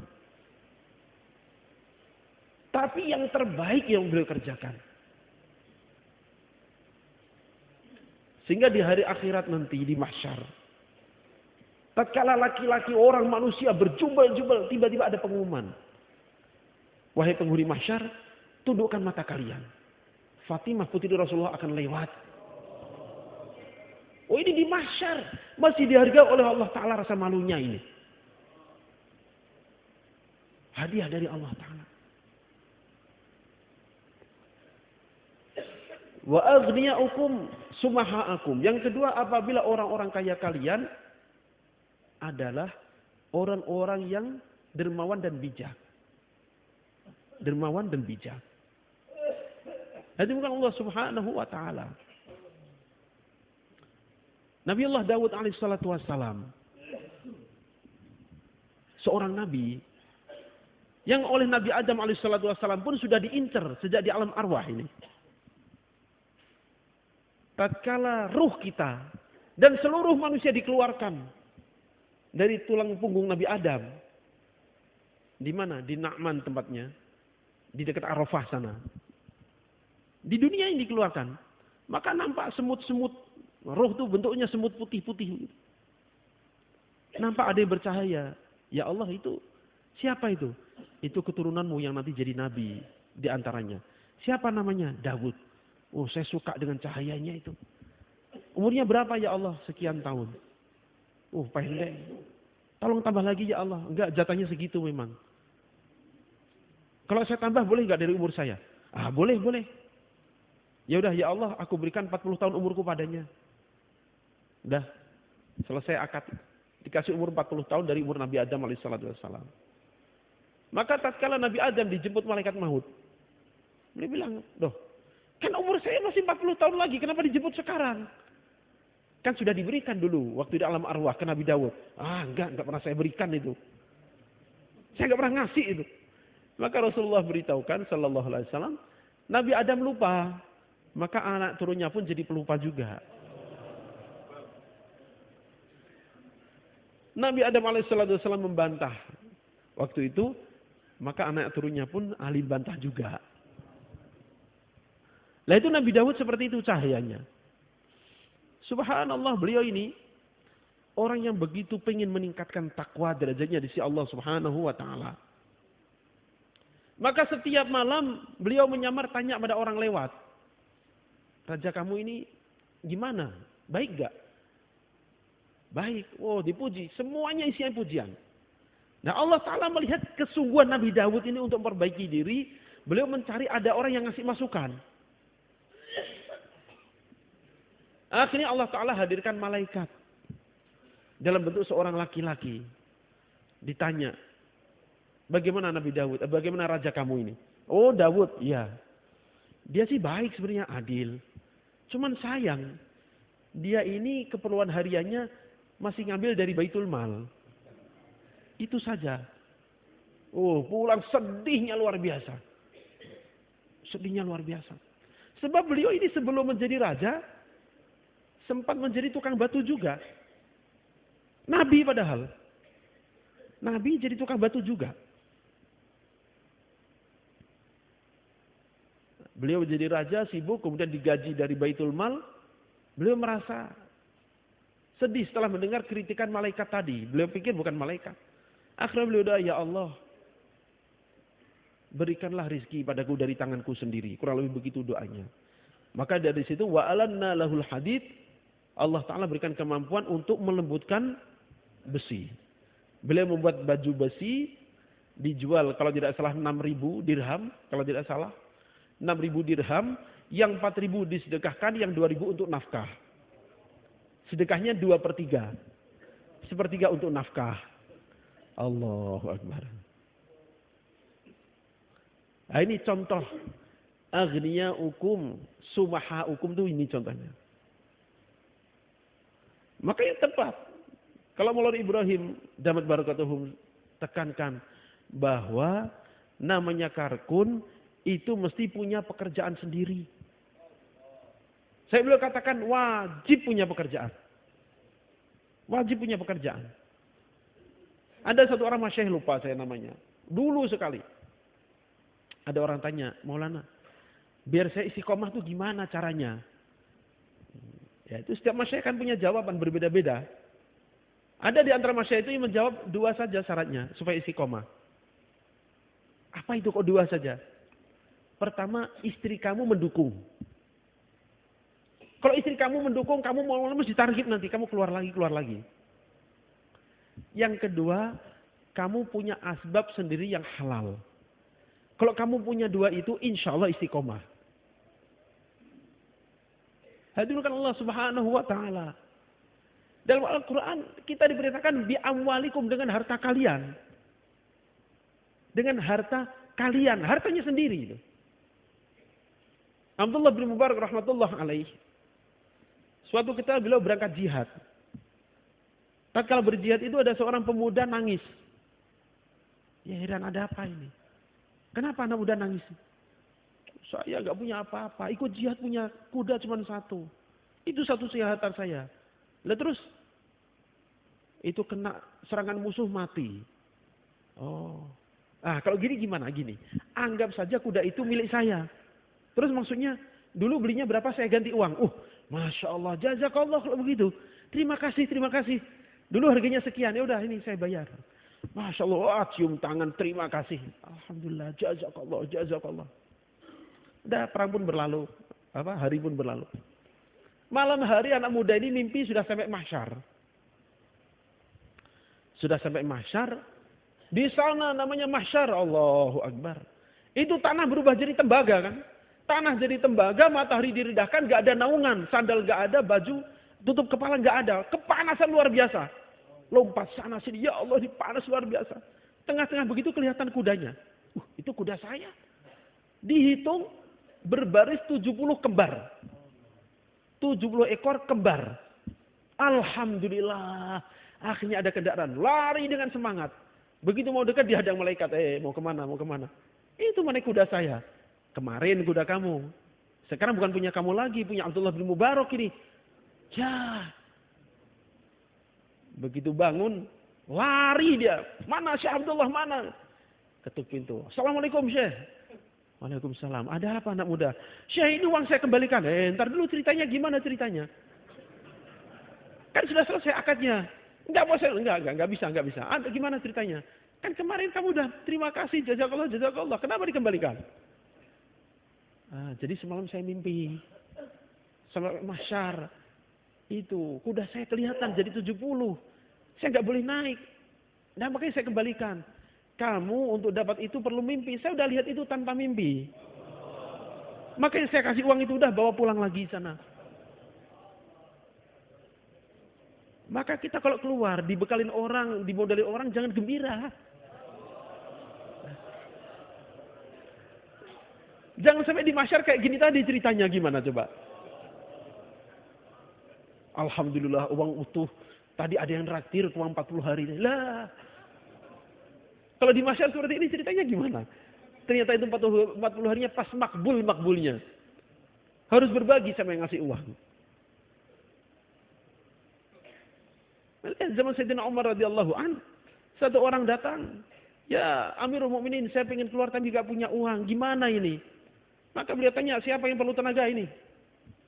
S1: Tapi yang terbaik yang beliau kerjakan. Sehingga di hari akhirat nanti di mahsyar, tatkala laki-laki orang manusia berjubel-jubel, tiba-tiba ada pengumuman. Wahai penghuni mahsyar, tundukkan mata kalian. Fatimah putri Rasulullah akan lewat. Oh, ini di mahsyar, masih dihargai oleh Allah Ta'ala rasa malunya ini. Hadiah dari Allah Ta'ala. Wa aghniyaukum sumahaakum. Yang kedua, apabila orang-orang kaya kalian adalah orang-orang yang dermawan dan bijak. Dermawan dan bijak. Itu bukan Allah Subhanahu wa taala. Nabi Allah Daud alaihissalatu wassalam, seorang nabi yang oleh Nabi Adam alaihissalatu wassalam pun sudah diincar sejak di alam arwah ini. Tatkala ruh kita dan seluruh manusia dikeluarkan dari tulang punggung Nabi Adam. Di mana? Di Na'man tempatnya. Di dekat Arafah sana. Di dunia yang dikeluarkan. Maka nampak semut-semut. Ruh itu bentuknya semut putih-putih. Nampak ada yang bercahaya. Ya Allah, itu siapa itu? Itu keturunanmu yang nanti jadi nabi di antaranya. Siapa namanya? Daud. Oh, saya suka dengan cahayanya itu. Umurnya berapa ya Allah? Sekian tahun. Oh, pendek. Tolong tambah lagi ya Allah. Enggak, jatahnya segitu memang. Kalau saya tambah boleh enggak dari umur saya? Ah, boleh, boleh. Ya udah ya Allah, aku berikan 40 tahun umurku padanya. Udah, selesai akad. Dikasih umur 40 tahun dari umur Nabi Adam alaihissalam. Maka tatkala Nabi Adam dijemput malaikat maut. Dia bilang, "Doh, kan umur saya masih 40 tahun lagi, kenapa dijemput sekarang?" Kan sudah diberikan dulu waktu di alam arwah ke Nabi Daud. Ah, enggak pernah saya berikan itu. Saya enggak pernah ngasih itu. Maka Rasulullah beritahukan sallallahu alaihi wasallam, Nabi Adam lupa, maka anak turunnya pun jadi pelupa juga. Nabi Adam alaihissalam membantah waktu itu, maka anak turunnya pun ahli bantah juga. Nah itu Nabi Daud seperti itu cahayanya. Subhanallah, beliau ini orang yang begitu pengen meningkatkan takwa derajatnya di sisi Allah Subhanahu wa taala. Maka setiap malam beliau menyamar tanya pada orang lewat. Raja kamu ini gimana? Baik gak? Baik. Oh, dipuji. Semuanya isinya pujian. Nah, Allah Ta'ala melihat kesungguhan Nabi Daud ini untuk memperbaiki diri. Beliau mencari ada orang yang ngasih masukan. Akhirnya Allah Ta'ala hadirkan malaikat. Dalam bentuk seorang laki-laki. Ditanya. Bagaimana Nabi Daud? Bagaimana raja kamu ini? Oh, Daud. Iya. Dia sih baik sebenarnya, adil. Cuman sayang. Dia ini keperluan hariannya masih ngambil dari Baitul Mal. Itu saja. Oh, pulang sedihnya luar biasa. Sedihnya luar biasa. Sebab beliau ini sebelum menjadi raja, sempat menjadi tukang batu juga. Nabi padahal. Nabi jadi tukang batu juga. Beliau menjadi raja, sibuk, kemudian digaji dari Baitul Mal. Beliau merasa sedih setelah mendengar kritikan malaikat tadi. Beliau pikir bukan malaikat. Akhirnya beliau doa, ya Allah, berikanlah rizki padaku dari tanganku sendiri. Kurang lebih begitu doanya. Maka dari situ, wa alanna lahul hadid. Allah Ta'ala berikan kemampuan untuk melembutkan besi. Beliau membuat baju besi, dijual kalau tidak salah 6.000 dirham. Kalau tidak salah. 6.000 dirham, yang 4.000 disedekahkan, yang 2.000 untuk nafkah. Sedekahnya 2/3. 1/3 untuk nafkah. Allahu Akbar. Nah, ini contoh agniya hukum, sumaha hukum itu ini contohnya. Maka yang tepat. Kalau Maulana Ibrahim damat barakatuhum tekankan bahwa namanya karkun itu mesti punya pekerjaan sendiri. Saya beliau katakan wajib punya pekerjaan. Wajib punya pekerjaan. Ada satu orang masyayikh, lupa saya namanya. Dulu sekali. Ada orang tanya, Maulana, biar saya istiqomah tuh gimana caranya? Ya, itu setiap masyayikh kan punya jawaban berbeda-beda. Ada di antara masyayikh itu yang menjawab 2 saja syaratnya supaya istiqomah. Apa itu kok 2 saja? Pertama, istri kamu mendukung. Kalau istri kamu mendukung, kamu mau mesti target nanti, kamu keluar lagi. Yang kedua, kamu punya asbab sendiri yang halal. Kalau kamu punya 2 itu, insya Allah istiqomah. Hadirkan Allah Subhanahu wa Ta'ala. Dalam Al-Quran kita diberitakan bi amwalikum, dengan harta kalian. Dengan harta kalian, hartanya sendiri. Abdullah bin Mubarak rahmatullah alaih. Suatu ketika beliau berangkat jihad. Tatkala berjihad itu ada seorang pemuda nangis. Ya heran, ada apa ini? Kenapa anak muda nangis? Saya nggak punya apa-apa. Ikut jihad punya kuda cuma 1. Itu satu harta saya. Lah terus itu kena serangan musuh mati. Oh. Kalau gini gimana? Gini. Anggap saja kuda itu milik saya. Terus maksudnya dulu belinya berapa, saya ganti uang. Masya Allah, jazakallah kalau begitu. Terima kasih. Dulu harganya sekian, ya udah ini saya bayar. Masya Allah, cium tangan, terima kasih. Alhamdulillah, jazakallah. Udah, perang pun berlalu, hari pun berlalu. Malam hari anak muda ini mimpi sudah sampai mahsyar. Di sana namanya mahsyar, Allahu Akbar. Itu tanah berubah jadi tembaga kan? Tanah jadi tembaga, matahari diredahkan, gak ada naungan, sandal gak ada, baju tutup kepala gak ada, kepanasan luar biasa. Lompat sana sini, ya Allah, ini panas luar biasa. Tengah-tengah begitu kelihatan kudanya. Itu kuda saya. Dihitung berbaris 70 kembar. 70 ekor kembar. Alhamdulillah. Akhirnya ada kendaraan. Lari dengan semangat. Begitu mau dekat dihadang malaikat. Mau kemana? Itu mana kuda saya? Kemarin kuda kamu. Sekarang bukan punya kamu lagi. Punya Abdullah bin Mubarak ini. Ya. Begitu bangun. Lari dia. Mana Syekh Abdullah, mana? Ketuk pintu. Assalamualaikum Syekh. Waalaikumsalam. Ada apa anak muda? Syekh, ini uang saya kembalikan. Ntar dulu ceritanya, gimana ceritanya? Kan sudah selesai akadnya. Enggak bisa. Gimana ceritanya? Kan kemarin kamu udah terima kasih, jazakallah. Kenapa dikembalikan? Jadi semalam saya mimpi. Sampai mahsyar. Itu kuda saya kelihatan jadi 70. Saya nggak boleh naik. Nah makanya saya kembalikan. Kamu untuk dapat itu perlu mimpi. Saya udah lihat itu tanpa mimpi. Makanya saya kasih uang itu, udah bawa pulang lagi sana. Maka kita kalau keluar dibekalin orang, dimodali orang, jangan gembira. Jangan sampai di masyar kayak gini tadi ceritanya, gimana coba? Alhamdulillah uang utuh. Tadi ada yang traktir uang 40 hari. Lah. Kalau di masyar seperti ini ceritanya gimana? Ternyata itu 40 harinya pas makbulnya. Harus berbagi sama yang ngasih uang. Zaman Sayyidina Umar radhiyallahu an, satu orang datang, ya Amirul Mukminin, saya pengen keluar tapi gak punya uang, gimana ini? Maka beliau tanya, siapa yang perlu tenaga ini?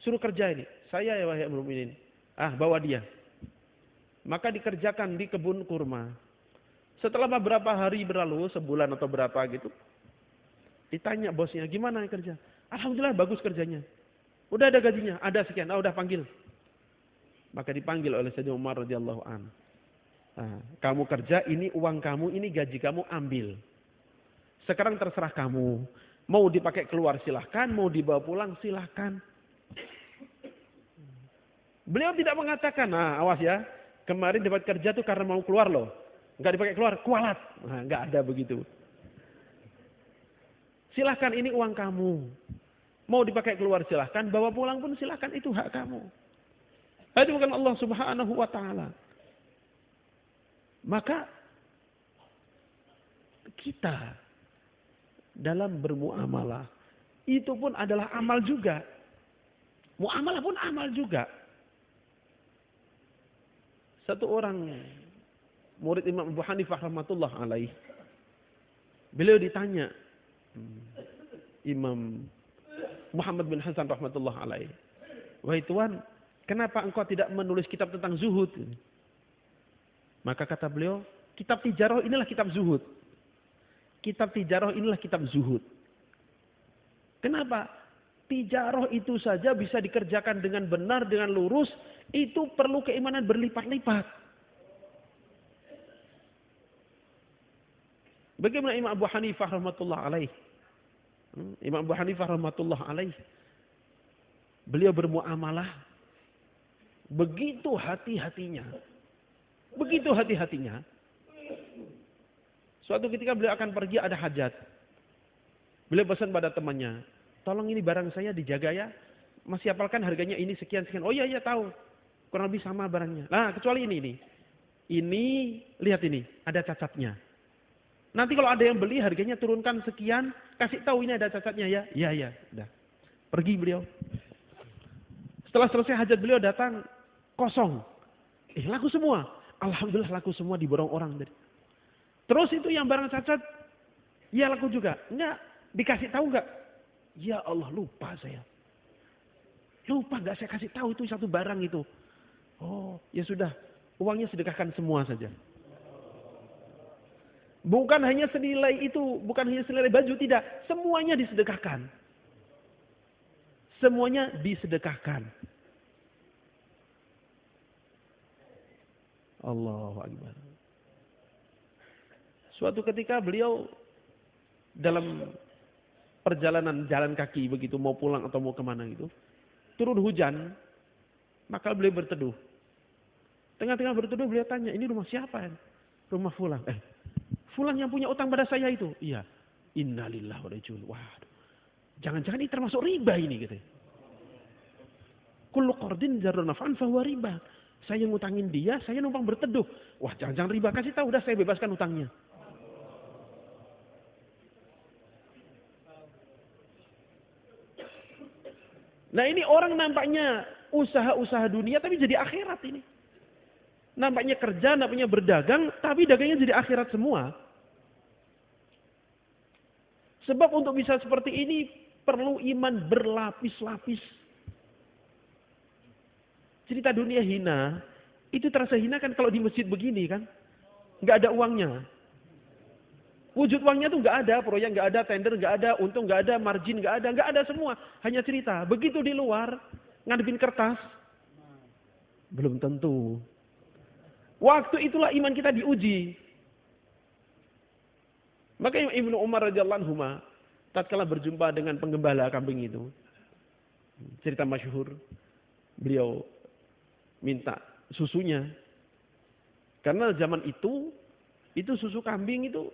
S1: Suruh kerja ini. Saya ya wahai Amirul Mukminin. Bawa dia. Maka dikerjakan di kebun kurma. Setelah beberapa hari berlalu, sebulan atau berapa gitu, ditanya bosnya, gimana kerja? Alhamdulillah bagus kerjanya. Udah ada gajinya, ada sekian, udah panggil. Maka dipanggil oleh Sayyidina Umar radhiyallahu an. Kamu kerja, ini uang kamu, ini gaji kamu, ambil. Sekarang terserah kamu. Mau dipakai keluar silahkan, mau dibawa pulang silahkan. Beliau tidak mengatakan, awas ya, kemarin dapat kerja tuh karena mau keluar loh. Enggak dipakai keluar, kualat. Enggak ada begitu. Silahkan, ini uang kamu. Mau dipakai keluar silahkan, bawa pulang pun silahkan, itu hak kamu. Itu bukan Allah Subhanahu wa Ta'ala. Maka kita dalam bermuamalah itu pun adalah amal juga. Muamalah pun amal juga. Satu orang murid Imam Abu Hanifah rahmatullah alaih. Beliau ditanya, Imam Muhammad bin Hasan rahmatullah alaih, wahai Tuan, kenapa engkau tidak menulis kitab tentang zuhud? Maka kata beliau, kitab tijarah inilah kitab zuhud. Kitab tijarah inilah kitab zuhud. Kenapa? Tijarah itu saja bisa dikerjakan dengan benar, dengan lurus. Itu perlu keimanan berlipat-lipat. Bagaimana Imam Abu Hanifah rahmatullah alaih? Imam Abu Hanifah rahmatullah alaih. Beliau bermuamalah. Begitu hati-hatinya. Begitu hati-hatinya. Suatu ketika beliau akan pergi ada hajat. Beliau pesan pada temannya, tolong ini barang saya dijaga ya. Masih hafalkan harganya ini sekian-sekian. Oh iya tahu. Kurang lebih sama barangnya. Nah kecuali ini. Ini lihat ini. Ada cacatnya. Nanti kalau ada yang beli harganya turunkan sekian. Kasih tahu ini ada cacatnya ya. Iya. Udah. Pergi beliau. Setelah selesai hajat beliau datang. Kosong. Laku semua. Alhamdulillah laku semua diborong orang tadi. Terus itu yang barang cacat. Ya laku juga. Enggak. Dikasih tahu enggak? Ya Allah lupa saya. Lupa enggak saya kasih tahu itu satu barang itu. Oh ya sudah. Uangnya sedekahkan semua saja. Bukan hanya senilai itu. Bukan hanya senilai baju. Tidak. Semuanya disedekahkan. Semuanya disedekahkan. Allahu Akbar. Suatu ketika beliau dalam perjalanan jalan kaki begitu mau pulang atau mau kemana gitu. Turun hujan. Maka beliau berteduh. Tengah-tengah berteduh beliau tanya, ini rumah siapa? Rumah Fulan. Fulan yang punya utang pada saya itu. Iya. Innalillahi wa inna ilaihi raji'un. Waduh. Jangan-jangan ini termasuk riba ini gitu. Kullu qardin jarra naf'an fahuwa riba. Saya ngutangin dia, saya numpang berteduh. Wah, jangan-jangan riba. Kasih tahu, udah saya bebaskan utangnya. Nah ini orang nampaknya usaha-usaha dunia tapi jadi akhirat ini. Nampaknya kerja, nampaknya berdagang, tapi dagangnya jadi akhirat semua. Sebab untuk bisa seperti ini perlu iman berlapis-lapis. Cerita dunia hina, itu terasa hina kan kalau di masjid begini kan. Nggak ada uangnya. Wujud uangnya tuh nggak ada, proyek nggak ada, tender nggak ada, untung nggak ada, margin nggak ada semua. Hanya cerita. Begitu di luar, ngadepin kertas, belum tentu. Waktu itulah iman kita diuji. Maka Ibnu Umar radhiyallahu anhu tatkala berjumpa dengan penggembala kambing itu, cerita masyhur, beliau minta susunya. Karena zaman itu susu kambing itu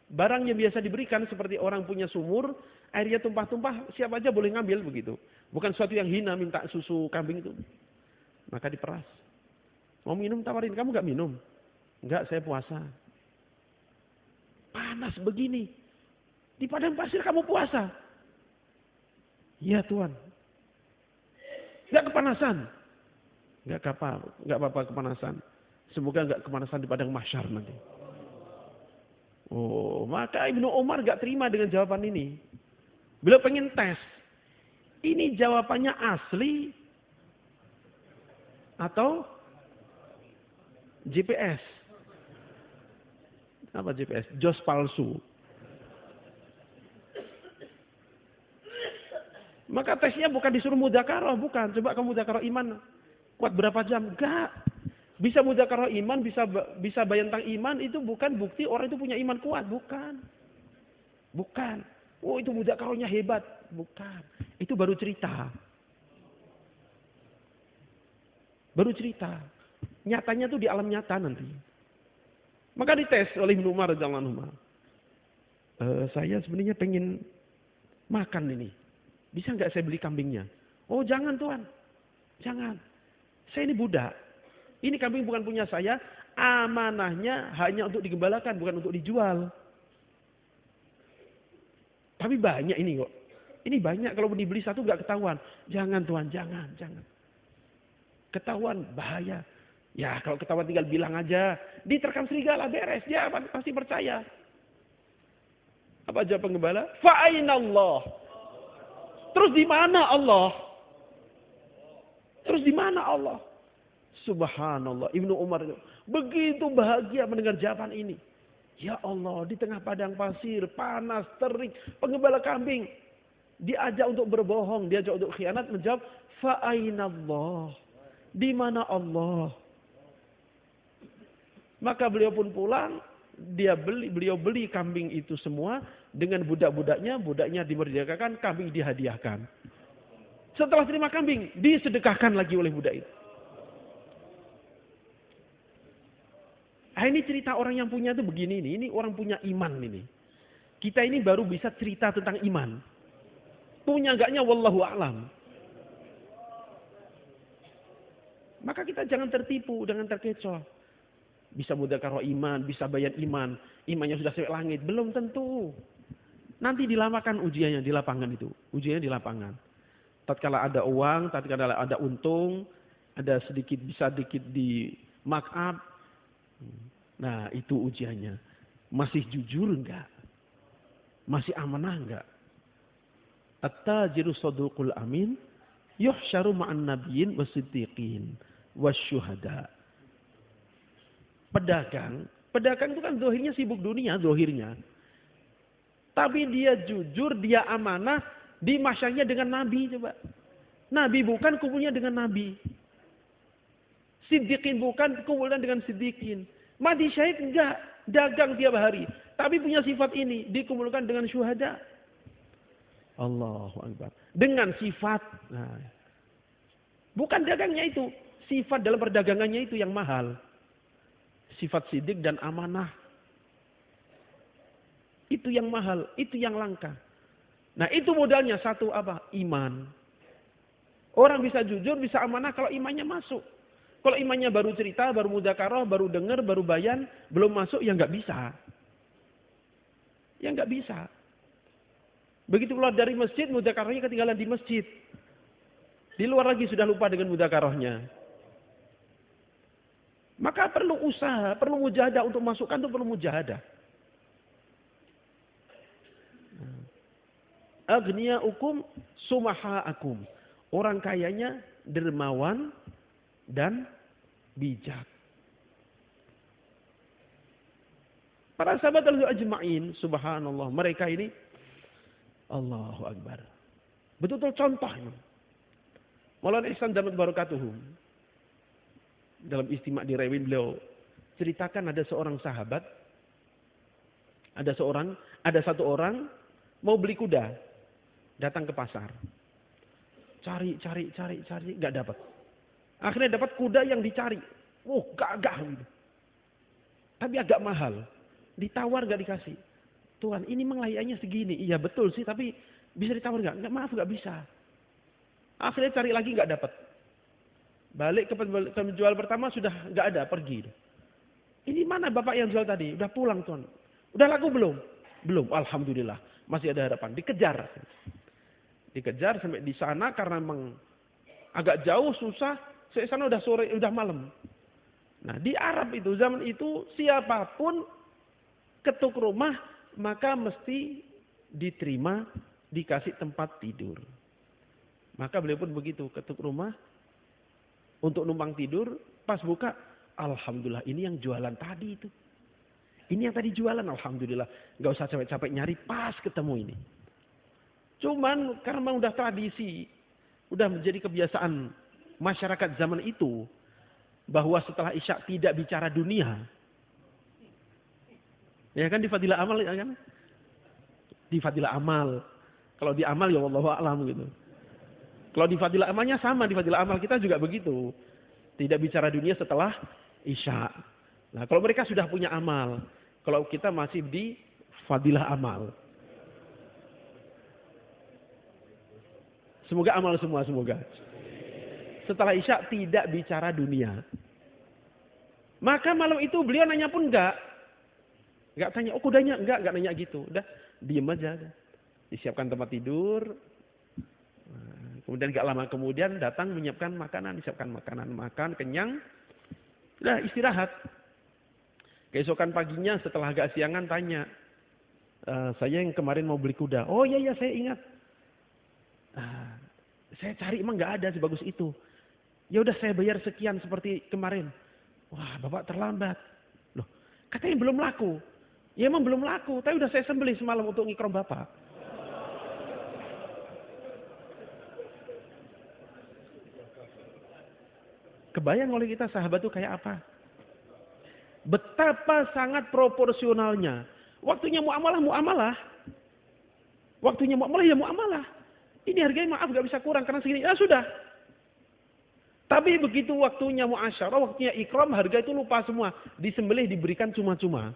S1: barang yang biasa diberikan seperti orang punya sumur, airnya tumpah-tumpah, siapa aja boleh ngambil begitu. Bukan sesuatu yang hina minta susu kambing itu. Maka diperas. Mau minum tawarin, kamu gak minum? Enggak, saya puasa. Panas begini. Di padang pasir kamu puasa? Iya Tuhan. Gak kepanasan? Gak apa-apa kepanasan. Semoga gak kepanasan di padang mahsyar nanti. Oh, maka Ibnu Umar gak terima dengan jawaban ini. Beliau pengen tes. Ini jawabannya asli atau GPS? Apa GPS? Jos palsu. Maka tesnya bukan disuruh mudzakarah, bukan. Coba kamu mudzakarah iman kuat berapa jam? Enggak. Bisa mudzakarah iman, bisa bayangkan iman itu bukan bukti orang itu punya iman kuat, bukan. Bukan. Oh, itu mudzakarahnya hebat, bukan. Itu baru cerita. Baru cerita. Nyatanya tuh di alam nyata nanti. Maka dites oleh Ibnu Umar radhiyallahu anhu. Saya sebenarnya pengen makan ini. Bisa nggak saya beli kambingnya? Oh jangan Tuhan. Jangan. Saya ini budak. Ini kambing bukan punya saya. Amanahnya hanya untuk digembalakan, bukan untuk dijual. Tapi banyak ini kok. Ini banyak kalau dibeli satu nggak ketahuan. Jangan Tuhan, jangan. Ketahuan bahaya. Ya kalau ketahuan tinggal bilang aja. Diterkam serigala beres. Dia pasti percaya. Apa jawab penggembala? Fa'ainallah. Terus di mana Allah? Terus di mana Allah? Subhanallah. Ibnu Umar itu begitu bahagia mendengar jawaban ini. Ya Allah, di tengah padang pasir, panas, terik, penggembala kambing diajak untuk berbohong, diajak untuk khianat, menjawab, fa'ainallah. Di mana Allah? Maka beliau pun pulang, beliau beli kambing itu semua dengan budak-budaknya, budaknya dimerdekakan, kambing dihadiahkan. Setelah terima kambing, disedekahkan lagi oleh budak itu. Ini cerita orang yang punya itu begini ini orang punya iman ini. Kita ini baru bisa cerita tentang iman. Punya enggaknya wallahu a'lam. Maka kita jangan tertipu, jangan terkecoh. Bisa mudzakarah iman, bisa bayan iman. Imannya sudah sampai langit. Belum tentu. Nanti dilamakan ujiannya di lapangan itu. Ujiannya di lapangan. Tatkala ada uang, tatkala ada untung, ada bisa sedikit di mark up. Nah itu ujiannya. Masih jujur enggak? Masih amanah enggak? At-tajiru saduqul amin yuhsyaru ma'an nabiyyin wasiddiqin wasyuhada. Pedagang itu kan zahirnya sibuk dunia, zahirnya. Tapi dia jujur, dia amanah di masyarnya dengan Nabi, coba. Nabi bukan kumpulnya dengan Nabi. Siddiqin bukan kumpulnya dengan siddiqin. Mati syahid enggak, dagang tiap hari. Tapi punya sifat ini, dikumpulkan dengan syuhada. Allahu Akbar. Dengan sifat. Nah, bukan dagangnya itu. Sifat dalam perdagangannya itu yang mahal. Sifat sidik dan amanah. Itu yang mahal. Itu yang langka. Nah itu modalnya satu apa? Iman. Orang bisa jujur, bisa amanah kalau imannya masuk. Kalau imannya baru cerita, baru mudzakarah, baru dengar, baru bayan, belum masuk, ya nggak bisa. Ya nggak bisa. Begitu keluar dari masjid, mudzakarahnya ketinggalan di masjid. Di luar lagi sudah lupa dengan mudzakarahnya. Maka perlu usaha, perlu mujahadah untuk masukkan itu perlu mujahadah. Aghniyaukum sumahaakum. Orang kayanya dermawan dan bijak. Para sahabat al-ajma'in, subhanallah, mereka ini Allahu Akbar. Betul-betul contoh. Maulana Ihsan Damat Barakatuhum. Dalam istimak di Rewin beliau ceritakan ada seorang sahabat, ada satu orang mau beli kuda, datang ke pasar, cari, nggak dapat. Akhirnya dapat kuda yang dicari, gagah gitu, tapi agak mahal, ditawar nggak dikasih. Tuhan, ini menglayaknya segini, iya betul sih, tapi bisa ditawar nggak? Nggak, maaf nggak bisa. Akhirnya cari lagi nggak dapat. Balik ke penjual pertama sudah nggak ada, pergi. Ini mana bapak yang jual tadi? Udah pulang tuan. Udah laku belum? Belum. Alhamdulillah. Masih ada harapan. Dikejar sampai di sana karena memang agak jauh, susah. Sampai sana udah sore, udah malam. Nah di Arab itu, zaman itu siapapun ketuk rumah maka mesti diterima, dikasih tempat tidur. Maka beliau pun begitu, ketuk rumah. Untuk numpang tidur, pas buka, alhamdulillah ini yang jualan tadi itu. Ini yang tadi jualan, alhamdulillah. Gak usah capek-capek nyari, pas ketemu ini. Cuman karena udah tradisi, udah menjadi kebiasaan masyarakat zaman itu, bahwa setelah Isya tidak bicara dunia. Ya kan di fadilah amal, ya kan? Di fadilah amal. Kalau di amal ya wallahu a'lam gitu. Kalau di fadilah amalnya sama, di fadilah amal kita juga begitu. Tidak bicara dunia setelah Isya. Nah kalau mereka sudah punya amal. Kalau kita masih di fadilah amal. Semoga amal semua, semoga. Setelah Isya tidak bicara dunia. Maka malam itu beliau nanya pun enggak. Enggak tanya, kudanya? Enggak nanya gitu. Udah, diem aja. Disiapkan tempat tidur. Kemudian gak lama kemudian datang menyiapkan makanan, disiapkan makanan, makan, kenyang. Udah istirahat. Keesokan paginya setelah agak siangan tanya, saya yang kemarin mau beli kuda. Oh iya saya ingat. Saya cari emang nggak ada sebagus itu. Ya udah saya bayar sekian seperti kemarin. Wah bapak terlambat. Loh katanya belum laku. Ya emang belum laku. Tapi udah saya sembelih semalam untuk ngikram bapak. Kebayang oleh kita sahabat itu kayak apa? Betapa sangat proporsionalnya. Waktunya muamalah. Waktunya muamalah ya muamalah. Ini harganya maaf gak bisa kurang karena segini. Ya sudah. Tapi begitu waktunya muasyarah, waktunya ikram, harga itu lupa semua. Disembelih diberikan cuma-cuma.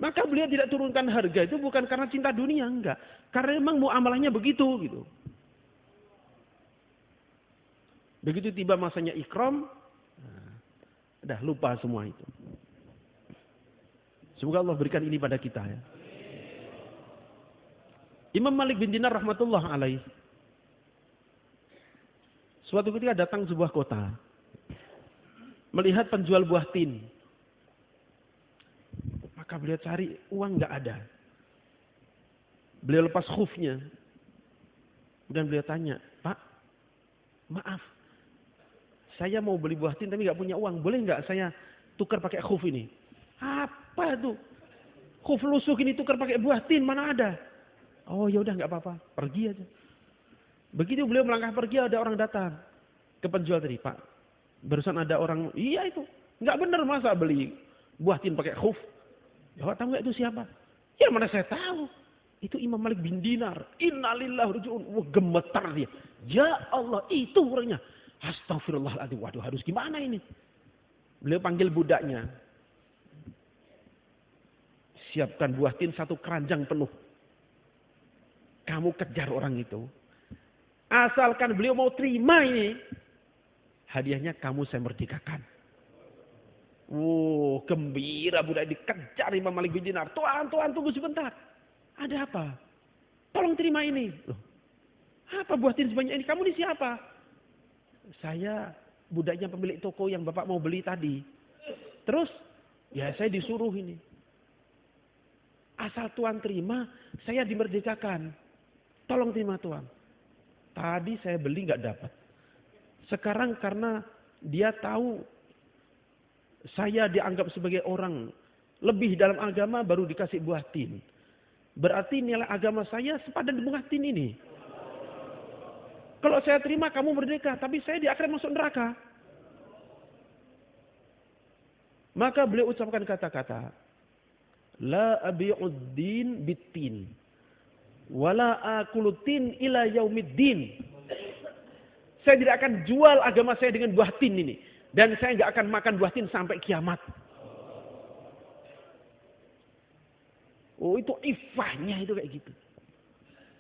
S1: Maka beliau tidak turunkan harga itu bukan karena cinta dunia, enggak. Karena memang muamalahnya begitu gitu. Begitu tiba masanya ikram, udah lupa semua itu. Semoga Allah berikan ini pada kita ya. Imam Malik bin Dinar rahmatullah alaih. Suatu ketika datang sebuah kota. Melihat penjual buah tin. Maka beliau cari uang nggak ada. Beliau lepas khufnya. Dan beliau tanya, Pak, maaf. Saya mau beli buah tin tapi nggak punya uang. Boleh nggak saya tukar pakai khuf ini? Apa itu? Khuf lusuh ini tukar pakai buah tin, mana ada? Oh ya udah nggak apa-apa, pergi aja. Begitu beliau melangkah pergi ada orang datang ke penjual tadi, Pak. Barusan ada orang, iya itu, nggak benar masa beli buah tin pakai khuf. Bapak tahu nggak itu siapa? Ya mana saya tahu. Itu Imam Malik bin Dinar. Innalillahi rajiun. Wah gemetar dia. Ya Allah itu orangnya. Astagfirullahaladzim. Waduh harus gimana ini? Beliau panggil budaknya. Siapkan buah tin satu keranjang penuh. Kamu kejar orang itu. Asalkan beliau mau terima ini. Hadiahnya kamu saya merdekakan. Gembira budak dikejar Imam Malik bin Dinar. Tuan tunggu sebentar. Ada apa? Tolong terima ini. Loh, apa buah tin sebanyak ini? Kamu ini siapa? Saya budaknya pemilik toko yang bapak mau beli tadi. Terus, ya saya disuruh ini. Asal tuan terima, saya dimerdekakan. Tolong terima tuan. Tadi saya beli nggak dapat. Sekarang karena dia tahu saya dianggap sebagai orang lebih dalam agama baru dikasih buah tin. Berarti nilai agama saya sepadan dengan buah tin ini. Kalau saya terima kamu merdeka, tapi saya di akhirat masuk neraka. Maka beliau ucapkan kata-kata, La abi'uddin bitin. Wala akulutin ila yaumiddin. Saya tidak akan jual agama saya dengan buah tin ini. Dan saya nggak akan makan buah tin sampai kiamat. Oh itu ifahnya itu kayak gitu.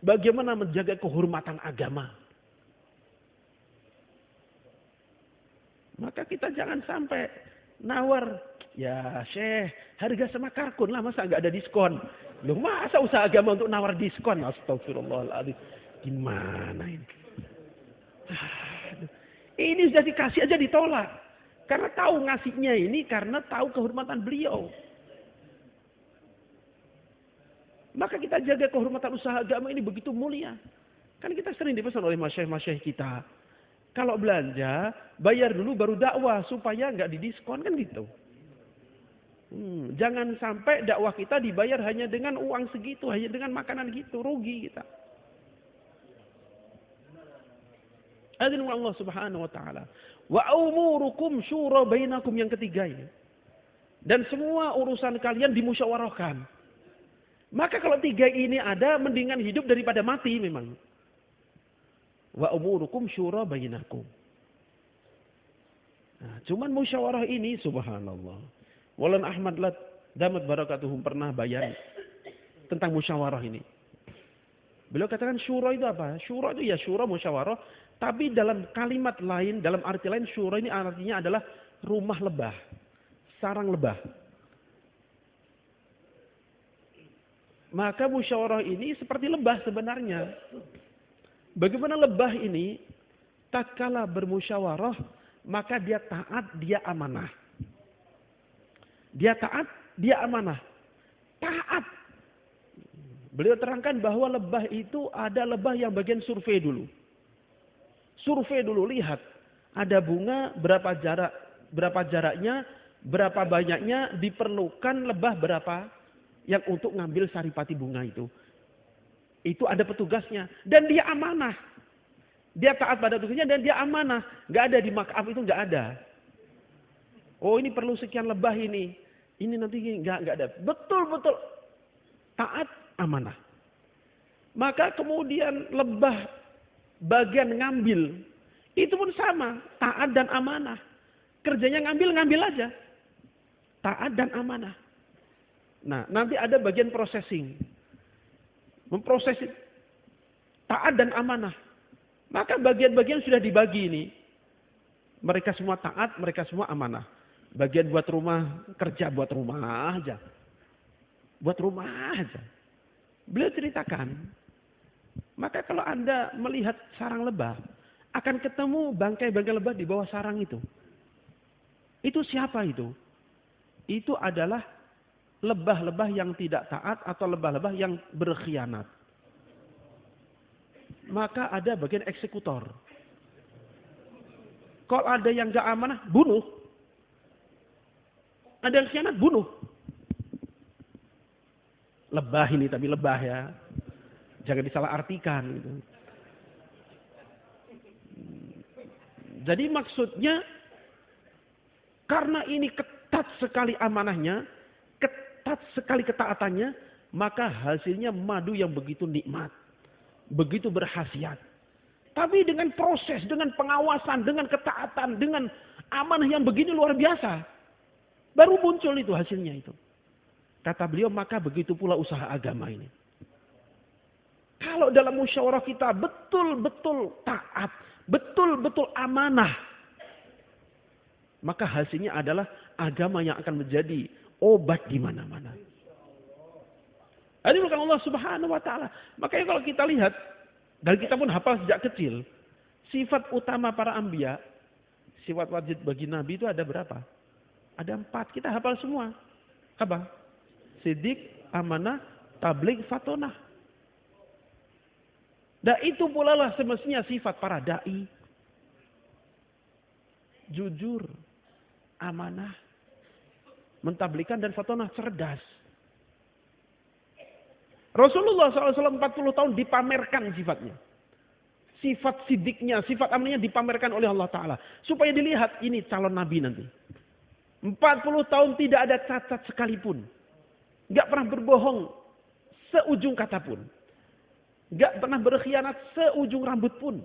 S1: Bagaimana menjaga kehormatan agama. Maka kita jangan sampai nawar. Ya Syekh, harga sama karkun lah masa nggak ada diskon. Loh masa usaha agama untuk nawar diskon? Astagfirullahaladzim. Gimana ini? Ini sudah dikasih aja ditolak. Karena tahu ngasihnya ini karena tahu kehormatan beliau. Maka kita jaga kehormatan usaha agama ini begitu mulia. Kan kita sering dipesan oleh masyayikh-masyayikh kita. Kalau belanja, bayar dulu baru dakwah supaya nggak didiskon kan gitu. Jangan sampai dakwah kita dibayar hanya dengan uang segitu, hanya dengan makanan gitu, rugi kita. Adzin Allah Subhanahu wa taala. Wa umurukum syura bainakum yang ketiga ini. Dan semua urusan kalian dimusyawarahkan. Maka kalau tiga ini ada mendingan hidup daripada mati memang. Wa umurukum syura bainakum. Nah, cuman musyawarah ini subhanallah. Maulana Ahmad Lat damat barakatuhum pernah bayan tentang musyawarah ini. Beliau katakan syura itu apa? Syura itu ya syura musyawarah. Tapi dalam kalimat lain, dalam arti lain syura ini artinya adalah rumah lebah. Sarang lebah. Maka musyawarah ini seperti lebah sebenarnya. Bagaimana lebah ini tatkala bermusyawarah maka dia taat, dia amanah. Dia taat, dia amanah. Taat. Beliau terangkan bahwa lebah itu ada lebah yang bagian survei dulu. Survei dulu, lihat. Ada bunga, berapa jaraknya, berapa banyaknya, diperlukan lebah berapa yang untuk ngambil saripati bunga itu. Itu ada petugasnya. Dan dia amanah. Dia taat pada tugasnya dan dia amanah. Gak ada di markup itu, gak ada. Oh ini perlu sekian lebah ini. Ini nanti gini, gak ada. Betul-betul taat, amanah. Maka kemudian lebah bagian ngambil. Itu pun sama. Taat dan amanah. Kerjanya ngambil aja. Taat dan amanah. Nah nanti ada bagian processing. Memproses taat dan amanah. Maka bagian-bagian sudah dibagi ini. Mereka semua taat, mereka semua amanah. Bagian buat rumah, kerja buat rumah aja. Buat rumah aja. Beliau ceritakan. Maka kalau Anda melihat sarang lebah, akan ketemu bangkai-bangkai lebah di bawah sarang itu. Itu siapa itu? Itu adalah lebah-lebah yang tidak taat atau lebah-lebah yang berkhianat. Maka ada bagian eksekutor. Kalau ada yang gak amanah, bunuh. Ada yang khianat, bunuh. Lebah ini, tapi lebah ya. Jangan disalah artikan. Gitu. Jadi maksudnya, karena ini ketat sekali amanahnya, ketat sekali ketaatannya, maka hasilnya madu yang begitu nikmat. Begitu berkhasiat. Tapi dengan proses, dengan pengawasan, dengan ketaatan, dengan amanah yang begini luar biasa. Baru muncul itu hasilnya itu. Kata beliau, maka begitu pula usaha agama ini. Kalau dalam musyawarah kita betul-betul taat, betul-betul amanah. Maka hasilnya adalah agama yang akan menjadi obat di mana-mana. Ini bukan Allah Subhanahu wa Ta'ala. Makanya kalau kita lihat, dan kita pun hafal sejak kecil, sifat utama para anbiya, sifat wajib bagi Nabi itu ada berapa? Ada 4. Kita hafal semua. Apa? Sidik, amanah, tabligh, fatonah. Dan itu pula lah semestinya sifat para da'i. Jujur, amanah, mentablighkan dan fatonah, cerdas. Rasulullah SAW 40 tahun dipamerkan sifatnya. Sifat sidiknya, sifat amanahnya dipamerkan oleh Allah Ta'ala. Supaya dilihat ini calon Nabi nanti. 40 tahun tidak ada cacat sekalipun. Gak pernah berbohong seujung kata pun. Gak pernah berkhianat seujung rambut pun.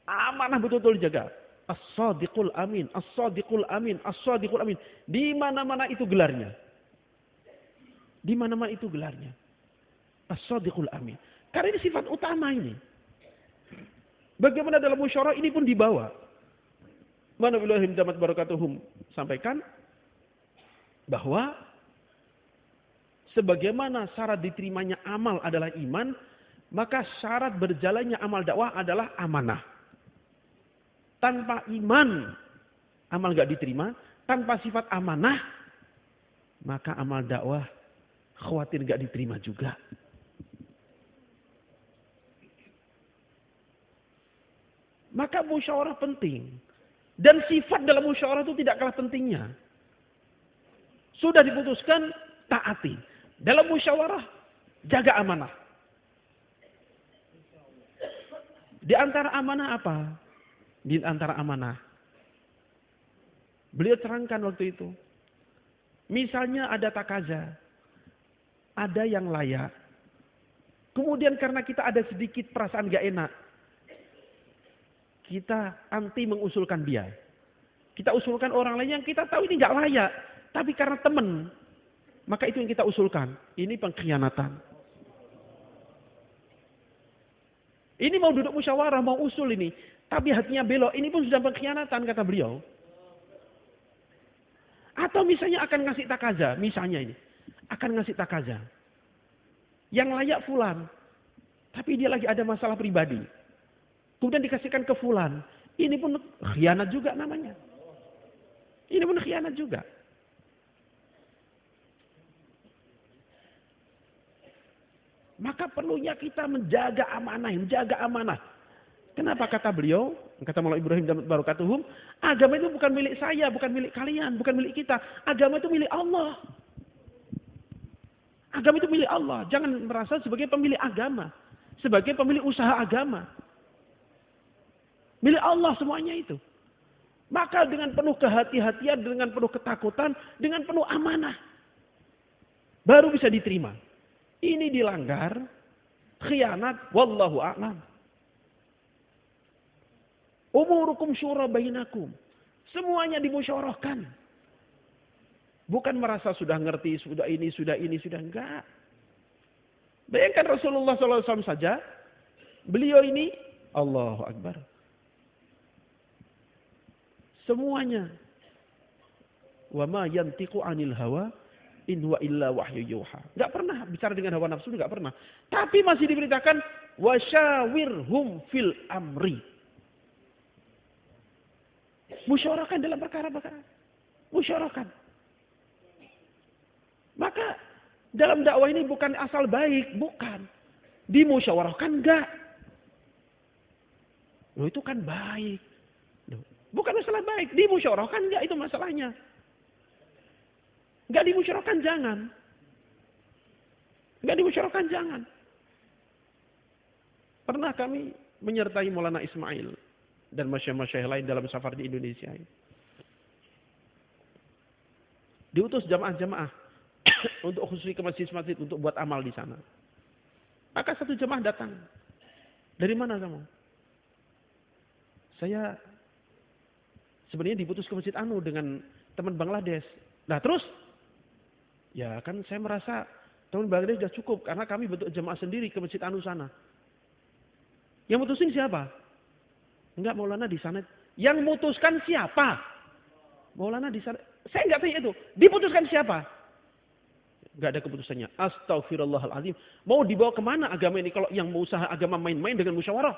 S1: Amanah betul-betul dijaga. As-sadiqul amin, as-sadiqul amin, as-sadiqul amin. Di mana-mana itu gelarnya. Di mana-mana itu gelarnya. As-sadiqul amin. Karena ini sifat utama ini. Bagaimana dalam musyawarah ini pun dibawa. Mana bilahim damat barakatuhum sampaikan bahwa sebagaimana syarat diterimanya amal adalah iman, maka syarat berjalannya amal dakwah adalah amanah. Tanpa iman, amal gak diterima. Tanpa sifat amanah, maka amal dakwah khawatir gak diterima juga. Maka musyawarah penting. Dan sifat dalam musyawarah itu tidak kalah pentingnya. Sudah diputuskan, taati. Dalam musyawarah, jaga amanah. Di antara amanah apa? Di antara amanah. Beliau terangkan waktu itu. Misalnya ada takaza. Ada yang layak. Kemudian karena kita ada sedikit perasaan gak enak. Kita anti mengusulkan dia. Kita usulkan orang lain yang kita tahu ini gak layak. Tapi karena teman. Maka itu yang kita usulkan. Ini pengkhianatan. Ini mau duduk musyawarah, mau usul ini. Tapi hatinya belok. Ini pun sudah pengkhianatan kata beliau. Atau misalnya akan ngasih takaza. Misalnya ini. Akan ngasih takaza. Yang layak fulan. Tapi dia lagi ada masalah pribadi. Kemudian dikasihkan ke fulan. Ini pun khianat juga namanya. Ini pun khianat juga. Maka perlunya kita menjaga amanah. Kenapa kata beliau, kata Maulana Ibrahim Damat Barakatuhum, agama itu bukan milik saya, bukan milik kalian, bukan milik kita. Agama itu milik Allah. Agama itu milik Allah. Jangan merasa sebagai pemilik agama, sebagai pemilik usaha agama. Milik Allah semuanya itu. Maka dengan penuh kehati-hatian, dengan penuh ketakutan, dengan penuh amanah, baru bisa diterima. Ini dilanggar, khianat, wallahu a'lam. Umurukum syura bainakum. Semuanya dimusyawarahkan. Bukan merasa sudah ngerti, sudah ini, sudah enggak. Bayangkan Rasulullah SAW saja, beliau ini, Allahu Akbar. Semuanya. Wa ma yantiqu 'anil hawa in huwa illa wahyu yuha. Enggak pernah bicara dengan hawa nafsu, enggak pernah. Tapi masih diberitakan wasyawirhum fil amri. Musyawarahkan dalam perkara-perkara. Musyawarahkan. Maka dalam dakwah ini bukan asal baik, bukan. Dimusyawarahkan enggak. Loh itu kan baik. Loh, bukan masalah baik, dimusyawarahkan enggak itu masalahnya. Enggak dimusyawarahkan jangan. Enggak dimusyawarahkan jangan. Pernah kami menyertai Maulana Ismail dan masyayikh-masyayikh lain dalam safar di Indonesia. Diutus jamaah-jamaah untuk khusus ke masjid-masjid untuk buat amal di sana. Maka satu jamaah datang. Dari mana kamu? Saya sebenarnya diputus ke Masjid Anu dengan teman Bangladesh. Nah terus? Ya kan saya merasa teman Bangladesh sudah cukup karena kami bentuk jemaah sendiri ke Masjid Anu sana. Yang mutusin siapa? Enggak, Maulana di sana. Yang mutuskan siapa? Maulana di sana. Saya enggak tanya itu. Diputuskan siapa? Enggak ada keputusannya. Astaghfirullahaladzim. Mau dibawa kemana agama ini kalau yang mau usaha agama main-main dengan musyawarah?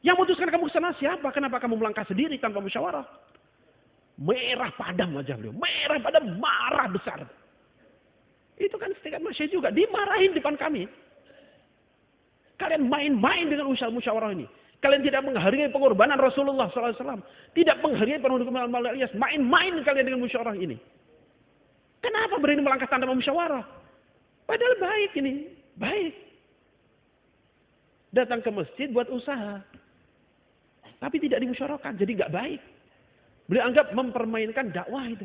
S1: Yang mutuskan kamu ke sana siapa? Kenapa kamu melangkah sendiri tanpa musyawarah? Merah padam aja beliau. Merah padam, marah besar. Itu kan setingkat masyarakat juga. Dimarahin depan kami. Kalian main-main dengan usaha musyawarah ini. Kalian tidak menghargai pengorbanan Rasulullah SAW. Tidak menghargai pengorbanan Maulana Ilyas. Main-main kalian dengan musyawarah ini. Kenapa berani melangkah tanpa musyawarah? Padahal baik ini. Baik. Datang ke masjid buat usaha. Tapi tidak dimusyawarahkan. Jadi nggak baik. Beliau anggap mempermainkan dakwah itu.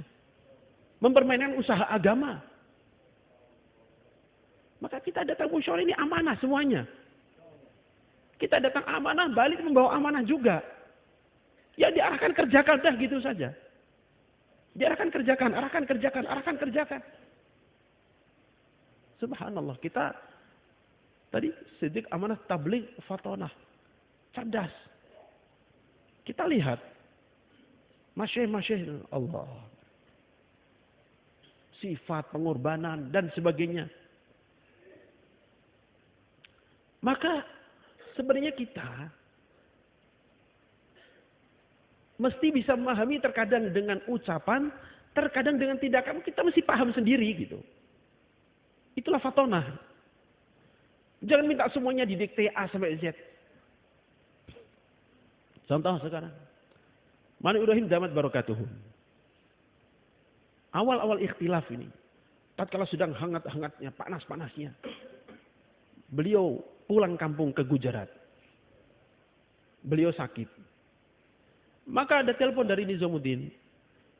S1: Mempermainkan usaha agama. Maka kita datang musyawarah ini amanah semuanya. Kita datang amanah, balik membawa amanah juga. Ya diarahkan kerjakan dah gitu saja. Diarahkan kerjakan, arahkan kerjakan. Subhanallah, kita tadi sedikit amanah tabligh fatonah. Cerdas. Kita lihat. Masyayikh Allah. Sifat pengorbanan dan sebagainya. Maka sebenarnya kita mesti bisa memahami terkadang dengan ucapan, terkadang dengan tindakan kita mesti paham sendiri gitu. Itulah fatonah. Jangan minta semuanya didikte A sampai Z. Contoh sekarang. Maulana Ibrahim Damat Barakatuhum. Awal-awal ikhtilaf ini. Tatkala sedang hangat-hangatnya, panas-panasnya. Beliau pulang kampung ke Gujarat. Beliau sakit. Maka ada telepon dari Nizamuddin.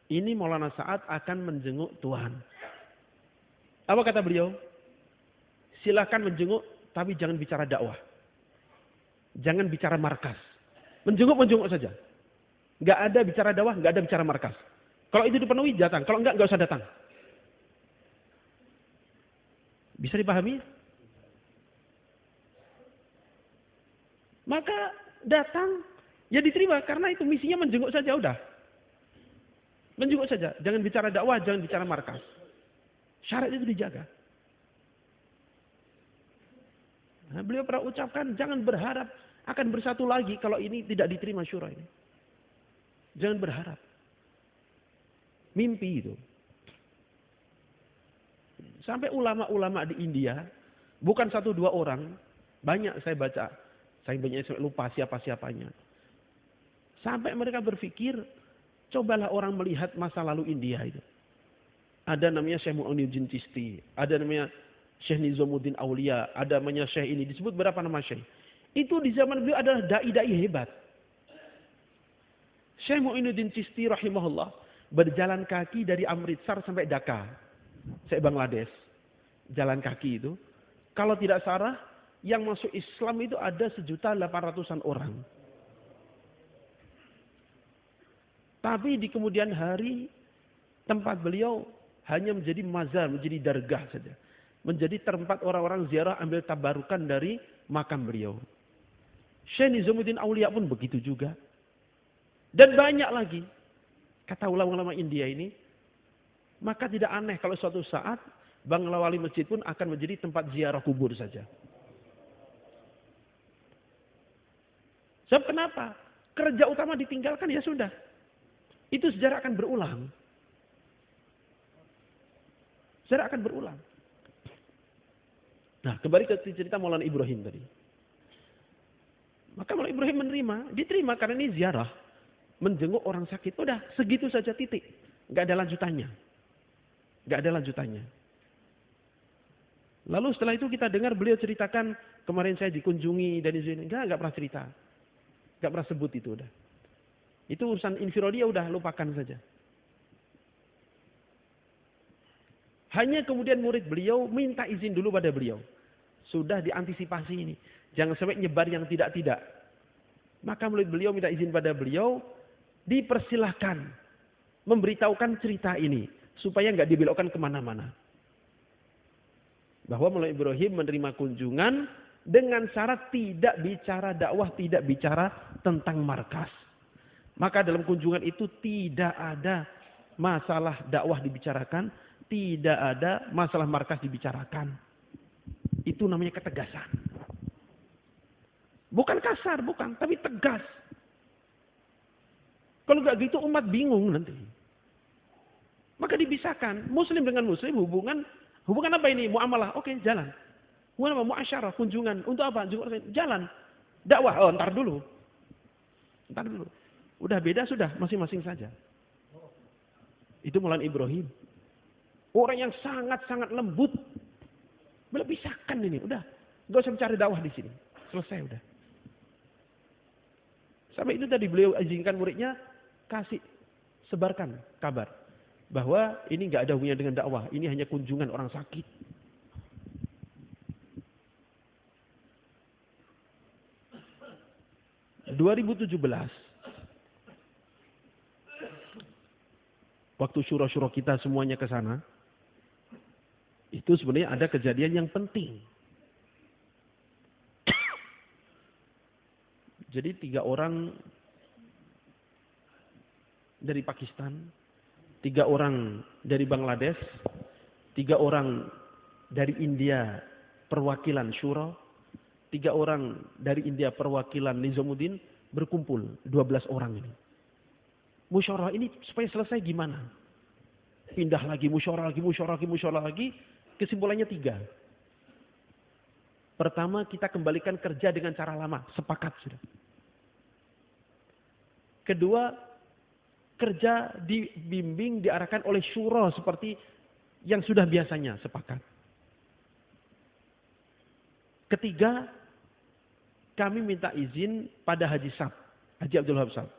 S1: Ini Maulana Sa'ad akan menjenguk Tuhan. Apa kata beliau? Silakan menjenguk, tapi jangan bicara dakwah. Jangan bicara markas. Menjenguk saja. Nggak ada bicara dakwah, nggak ada bicara markas. Kalau itu dipenuhi, datang. Kalau nggak usah datang. Bisa dipahami? Maka datang, ya diterima. Karena itu misinya menjenguk saja, udah. Menjenguk saja. Jangan bicara dakwah, jangan bicara markas. Syarat itu dijaga. Nah, beliau pernah ucapkan, jangan berharap akan bersatu lagi kalau ini tidak diterima syura ini. Jangan berharap. Mimpi itu. Sampai ulama-ulama di India, bukan 1-2 orang, banyak saya baca. Saya banyak lupa siapa-siapanya. Sampai mereka berpikir, cobalah orang melihat masa lalu India itu. Ada namanya Syekh Mu'ainuddin Chisti, ada namanya Syekh Nizamuddin Aulia, ada namanya Syekh ini, disebut berapa nama Syekh. Itu di zaman beliau adalah dai-dai hebat. Syekh Mu'ainuddin Chisti rahimahullah berjalan kaki dari Amritsar sampai Dhaka, Bangladesh. Jalan kaki itu. Kalau tidak salah, yang masuk Islam itu ada 1.800.000 orang. Tapi di kemudian hari, tempat beliau hanya menjadi mazar, menjadi dargah saja. Menjadi tempat orang-orang ziarah ambil tabarukan dari makam beliau. Syekh Nizamuddin Aulia pun begitu juga. Dan banyak lagi. Kata ulama-ulama India ini. Maka tidak aneh kalau suatu saat Bangla Wali Masjid pun akan menjadi tempat ziarah kubur saja. Sebab kenapa? Kerja utama ditinggalkan ya sudah. Itu sejarah akan berulang. Sejarah akan berulang. Nah, kembali ke cerita Maulana Ibrahim tadi. Maka Maulana Ibrahim diterima karena ini ziarah. Menjenguk orang sakit. Udah, segitu saja titik. Gak ada lanjutannya. Gak ada lanjutannya. Lalu setelah itu kita dengar beliau ceritakan, kemarin saya dikunjungi dan izin. Gak pernah cerita. Gak pernah sebut itu udah. Itu urusan infirodiya udah, lupakan saja. Hanya kemudian murid beliau minta izin dulu pada beliau. Sudah diantisipasi ini. Jangan sampai nyebar yang tidak-tidak. Maka murid beliau minta izin pada beliau. Dipersilahkan. Memberitahukan cerita ini. Supaya nggak dibelokkan kemana-mana. Bahwa Maulana Ibrahim menerima kunjungan. Dengan syarat tidak bicara dakwah. Tidak bicara tentang markas. Maka dalam kunjungan itu tidak ada masalah dakwah dibicarakan. Tidak ada masalah markas dibicarakan. Itu namanya ketegasan. Bukan kasar, bukan. Tapi tegas. Kalau nggak gitu umat bingung nanti. Maka dipisahkan. Muslim dengan muslim hubungan apa ini? Muamalah. Oke, jalan. Hubungan apa? Muasyarah, kunjungan. Untuk apa? Jalan. Dakwah. Oh, ntar dulu. Udah beda sudah. Masing-masing saja. Itu Maulana Ibrahim. Orang yang sangat-sangat lembut. Beliau pisahkan ini. Udah. Gak usah mencari dakwah di sini. Selesai udah. Sampai itu tadi beliau izinkan muridnya. Kasih. Sebarkan kabar. Bahwa ini gak ada hubungannya dengan dakwah. Ini hanya kunjungan orang sakit. (2017) waktu syura-syura kita semuanya ke sana, itu sebenarnya ada kejadian yang penting. Jadi 3 orang dari Pakistan, 3 orang dari Bangladesh, 3 orang dari India perwakilan syura, 3 orang dari India perwakilan Nizamuddin berkumpul 12 orang ini. Musyawarah ini supaya selesai gimana? Pindah lagi, musyawarah lagi. Kesimpulannya 3. Pertama, kita kembalikan kerja dengan cara lama. Sepakat sudah. Kedua, kerja dibimbing, diarahkan oleh syura seperti yang sudah biasanya. Sepakat. Ketiga, kami minta izin pada Haji Abdul Wahab Sab.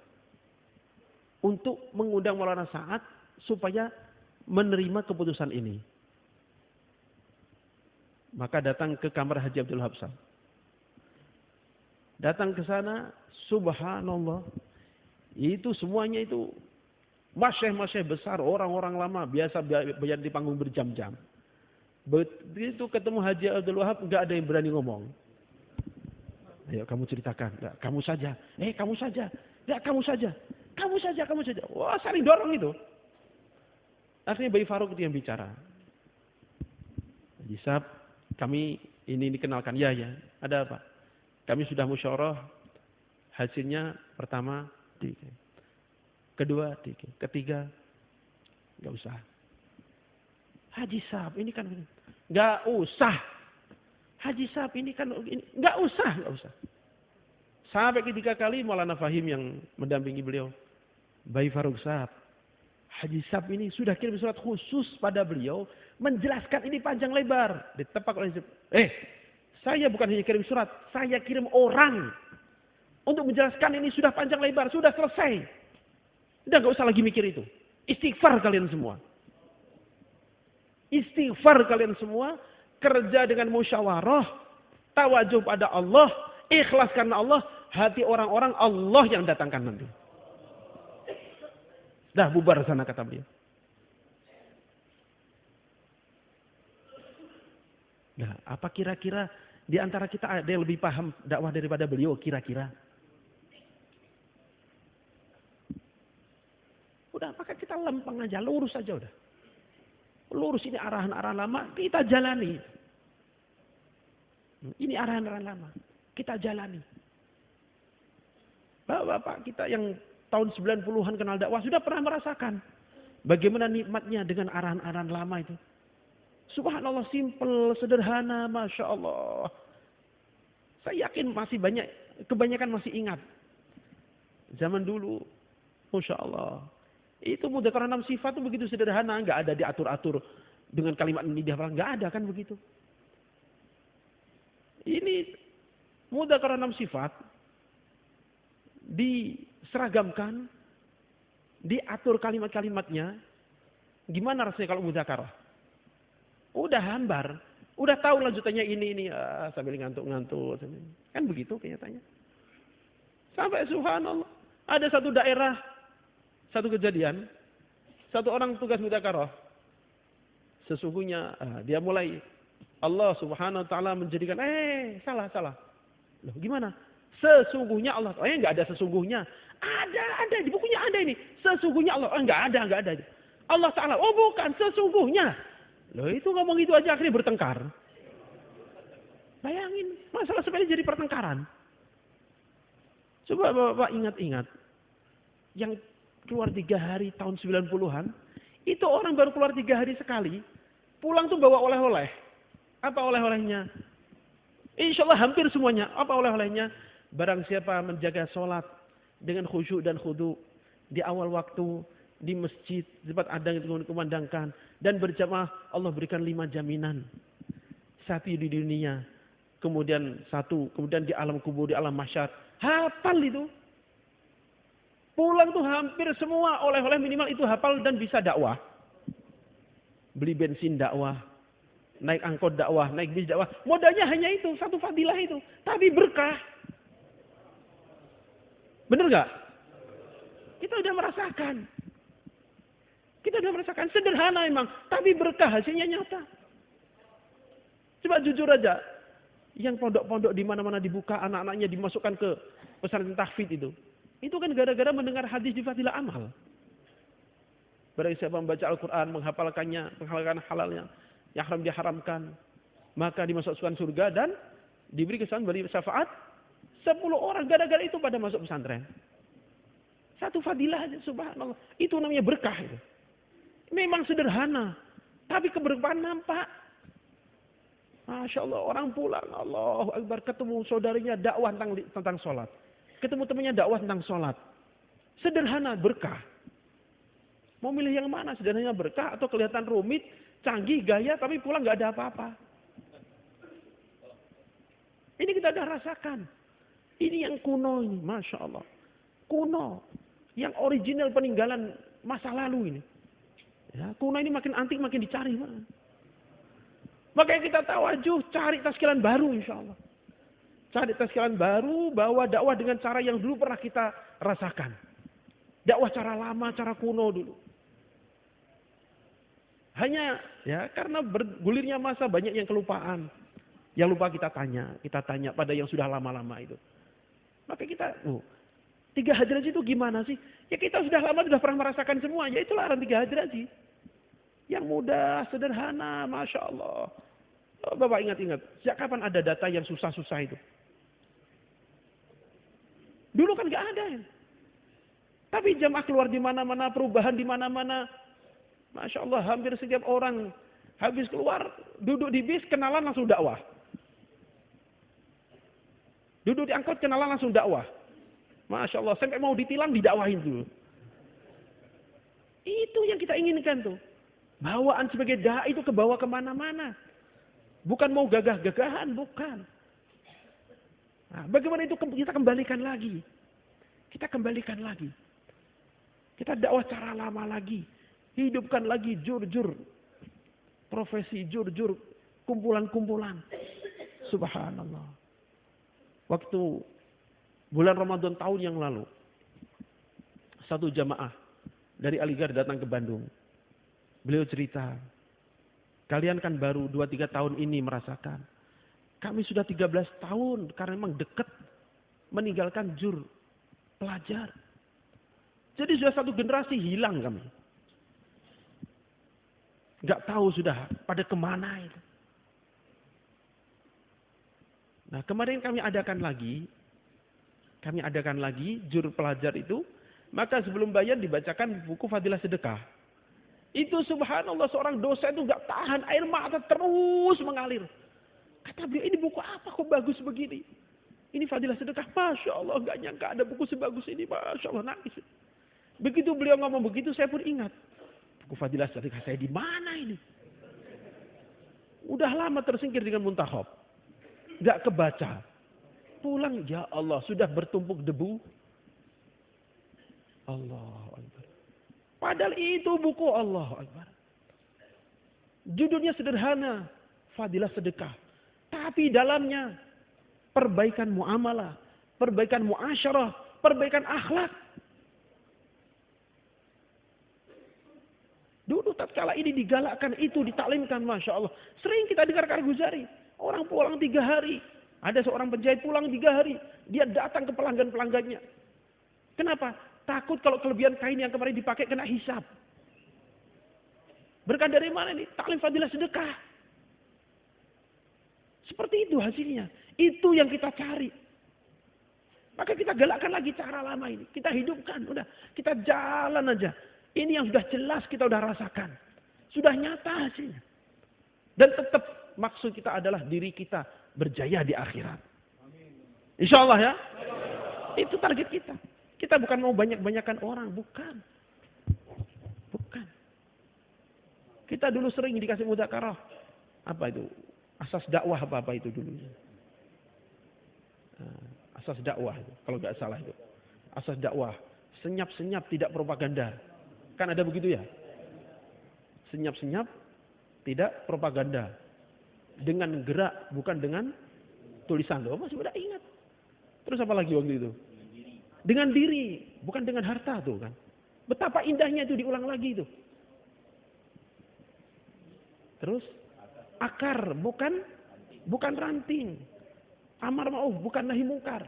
S1: Untuk mengundang Maulana Sa'ad supaya menerima keputusan ini. Maka datang ke kamar Haji Abdul Wahab Sab. Datang ke sana, subhanallah. Itu semuanya itu masyayikh besar, orang-orang lama, biasa bayar di panggung berjam-jam. Begitu ketemu Haji Abdul Wahab, enggak ada yang berani ngomong. Ayo kamu ceritakan. Enggak, kamu saja. Kamu saja. Enggak, kamu saja. Kamu saja. Wah, saling dorong itu. Akhirnya Bayi Faruk itu yang bicara. Haji Sab, kami ini dikenalkan. Ya. Ada apa? Kami sudah musyawarah, hasilnya pertama, kedua, ketiga, nggak usah. Haji Sahab ini kan, nggak usah. Haji Sahab ini kan, nggak usah. Sampai ketiga kali Maulana Fahim yang mendampingi beliau, Bayi Faruk Sahab, Haji Sahab ini sudah kirim surat khusus pada beliau, menjelaskan ini panjang lebar. Ditepak oleh saya bukan hanya kirim surat, saya kirim orang untuk menjelaskan ini sudah panjang lebar, sudah selesai. Udah gak usah lagi mikir itu. Istighfar kalian semua. Istighfar kalian semua, kerja dengan musyawarah, tawajuh pada Allah, ikhlas karena Allah, hati orang-orang Allah yang datangkan nanti. Dah bubar sana kata beliau. Nah, apa kira-kira di antara kita ada yang lebih paham dakwah daripada beliau kira-kira? Udah, maka kita lempeng aja, lurus aja udah. Lurus, ini arahan-arahan lama, kita jalani. Ini arahan-arahan lama, kita jalani. Bapak-bapak kita yang tahun 90-an kenal dakwah sudah pernah merasakan bagaimana nikmatnya dengan arahan-arahan lama itu. Subhanallah, simple, sederhana, Masya Allah. Saya yakin masih kebanyakan masih ingat. Zaman dulu, Masya Allah. Itu mudzakarah 6 sifat itu begitu sederhana. Nggak ada diatur-atur dengan kalimat ini dihafal. Nggak ada kan begitu. Ini mudzakarah 6 sifat. Diseragamkan. Diatur kalimat-kalimatnya. Gimana rasanya kalau mudzakarah? Udah hambar, udah tahu lanjutannya ini sambil ngantuk-ngantuk, kan begitu kenyataannya. Sampai subhanallah, ada satu daerah, satu kejadian, satu orang tugas mudzakarah. Sesungguhnya dia mulai Allah Subhanahu wa taala menjadikan salah. Loh, gimana? Sesungguhnya Allah. Enggak ada sesungguhnya. Ada di bukunya ada ini. Sesungguhnya Allah. Enggak ada. Allah Taala. Oh, bukan sesungguhnya. Loh, itu ngomong itu aja akhirnya bertengkar. Bayangin, masalah sepele jadi pertengkaran. Coba Bapak ingat-ingat. Yang keluar 3 hari tahun 90-an. Itu orang baru keluar 3 hari sekali. Pulang tuh bawa oleh-oleh. Apa oleh-olehnya? Insya Allah hampir semuanya. Apa oleh-olehnya? Barang siapa menjaga sholat dengan khusyuk dan khudu. Di awal waktu. Di masjid, tempat adhan yang dikumandangkan, dan berjamaah, Allah berikan 5 jaminan. 1 di dunia, kemudian 1, kemudian di alam kubur, di alam mahsyar. Hafal itu. Pulang tuh hampir semua oleh-oleh minimal itu hafal dan bisa dakwah. Beli bensin dakwah, naik angkot dakwah, naik bis dakwah. Modalnya hanya itu, 1 fadilah itu. Tapi berkah. Bener gak? Kita udah merasakan. Sederhana emang, tapi berkah, hasilnya nyata. Coba jujur aja, yang pondok-pondok di mana-mana dibuka, anak-anaknya dimasukkan ke pesantren tahfidz itu kan gara-gara mendengar hadis di fadilah amal. Barang siapa membaca Al-Quran, menghafalkannya, menghafalkan halalnya, yang haram diharamkan, maka dimasukkan surga dan diberi kesan beri syafaat 10 orang gara-gara itu pada masuk pesantren. 1 fadilah aja, subhanallah. Itu namanya berkah itu. Memang sederhana, tapi keberkahan nampak. Masya Allah, orang pulang, Allahu Akbar, ketemu saudarinya dakwah tentang sholat. Ketemu temannya dakwah tentang sholat. Sederhana, berkah. Mau milih yang mana? Sederhana berkah atau kelihatan rumit, canggih, gaya, tapi pulang nggak ada apa-apa. Ini kita udah rasakan. Ini yang kuno ini, Masya Allah. Kuno. Yang original peninggalan masa lalu ini. Ya, kuno ini makin antik, makin dicari. Makanya kita tawajuh, cari tazkiran baru insya Allah. Cari tazkiran baru, bawa dakwah dengan cara yang dulu pernah kita rasakan. Dakwah cara lama, cara kuno dulu. Hanya ya karena bergulirnya masa banyak yang kelupaan. Yang lupa kita tanya pada yang sudah lama-lama itu. Maka kita, 3 hadraji itu gimana sih? Ya kita sudah lama, sudah pernah merasakan semua. Ya itulah arahan 3 hadraji. Yang mudah, sederhana, Masya Allah. Bapak ingat-ingat, sejak kapan ada data yang susah-susah itu? Dulu kan nggak ada ya. Tapi jamaah keluar di mana-mana, perubahan di mana-mana. Masya Allah, hampir setiap orang habis keluar, duduk di bis, kenalan langsung dakwah. Duduk di angkot, kenalan langsung dakwah. Masya Allah, sampai mau ditilang, didakwahin dulu. Itu yang kita inginkan tuh. Bawaan sebagai da'i itu kebawa kemana-mana. Bukan mau gagah-gagahan, bukan. Nah, bagaimana itu kita kembalikan lagi? Kita kembalikan lagi. Kita dakwah cara lama lagi. Hidupkan lagi jur-jur. Profesi jur-jur. Kumpulan-kumpulan. Subhanallah. Waktu bulan Ramadan tahun yang lalu. Satu jamaah dari Aligar datang ke Bandung. Beliau cerita. Kalian kan baru 2-3 tahun ini merasakan. Kami sudah 13 tahun karena memang dekat meninggalkan jur pelajar. Jadi sudah satu generasi hilang kami. Gak tahu sudah pada kemana itu. Nah kemarin kami adakan lagi jur pelajar itu. Maka sebelum bayar dibacakan buku Fadilah Sedekah. Itu subhanallah seorang dosen itu gak tahan air mata terus mengalir. Kata beliau, ini buku apa kok bagus begini? Ini Fadilah Sedekah. Masya Allah, gak nyangka ada buku sebagus ini. Masya Allah, nangis. Begitu beliau ngomong begitu, saya pun ingat. Buku Fadilah Sedekah saya di mana ini? Udah lama tersingkir dengan Muntakhab. Gak kebaca. Pulang, ya Allah, sudah bertumpuk debu. Allah Akbar. Padahal itu buku Allah Akbar. Judulnya sederhana. Fadilah Sedekah. Tapi dalamnya perbaikan muamalah, perbaikan muasyarah, perbaikan akhlak. Dulu tatkala ini digalakkan, itu ditaklimkan, Masya Allah. Sering kita dengar Karguzari. Orang pulang 3 hari. Ada seorang penjahit pulang 3 hari. Dia datang ke pelanggan-pelanggannya. Kenapa? Takut kalau kelebihan kain yang kemarin dipakai kena hisab. Berkah dari mana ini? Taklim Fadilah Sedekah. Seperti itu hasilnya. Itu yang kita cari. Maka kita galakkan lagi cara lama ini. Kita hidupkan. Udah, kita jalan aja. Ini yang sudah jelas kita udah rasakan. Sudah nyata hasilnya. Dan tetap maksud kita adalah diri kita berjaya di akhirat. Insya Allah ya. Itu target kita. Kita bukan mau banyak-banyakan orang. Bukan. Bukan. Kita dulu sering dikasih mudzakarah. Apa itu? Asas dakwah apa itu dulu. Asas dakwah itu. Kalau nggak salah itu. Asas dakwah. Senyap-senyap tidak propaganda. Kan ada begitu ya? Senyap-senyap tidak propaganda. Dengan gerak, bukan dengan tulisan. Loh, masih udah ingat. Terus apa lagi waktu itu? Dengan diri, bukan dengan harta tuh kan. Betapa indahnya itu diulang lagi itu. Terus akar, bukan ranting. Amar ma'ruf, bukan nahi mungkar.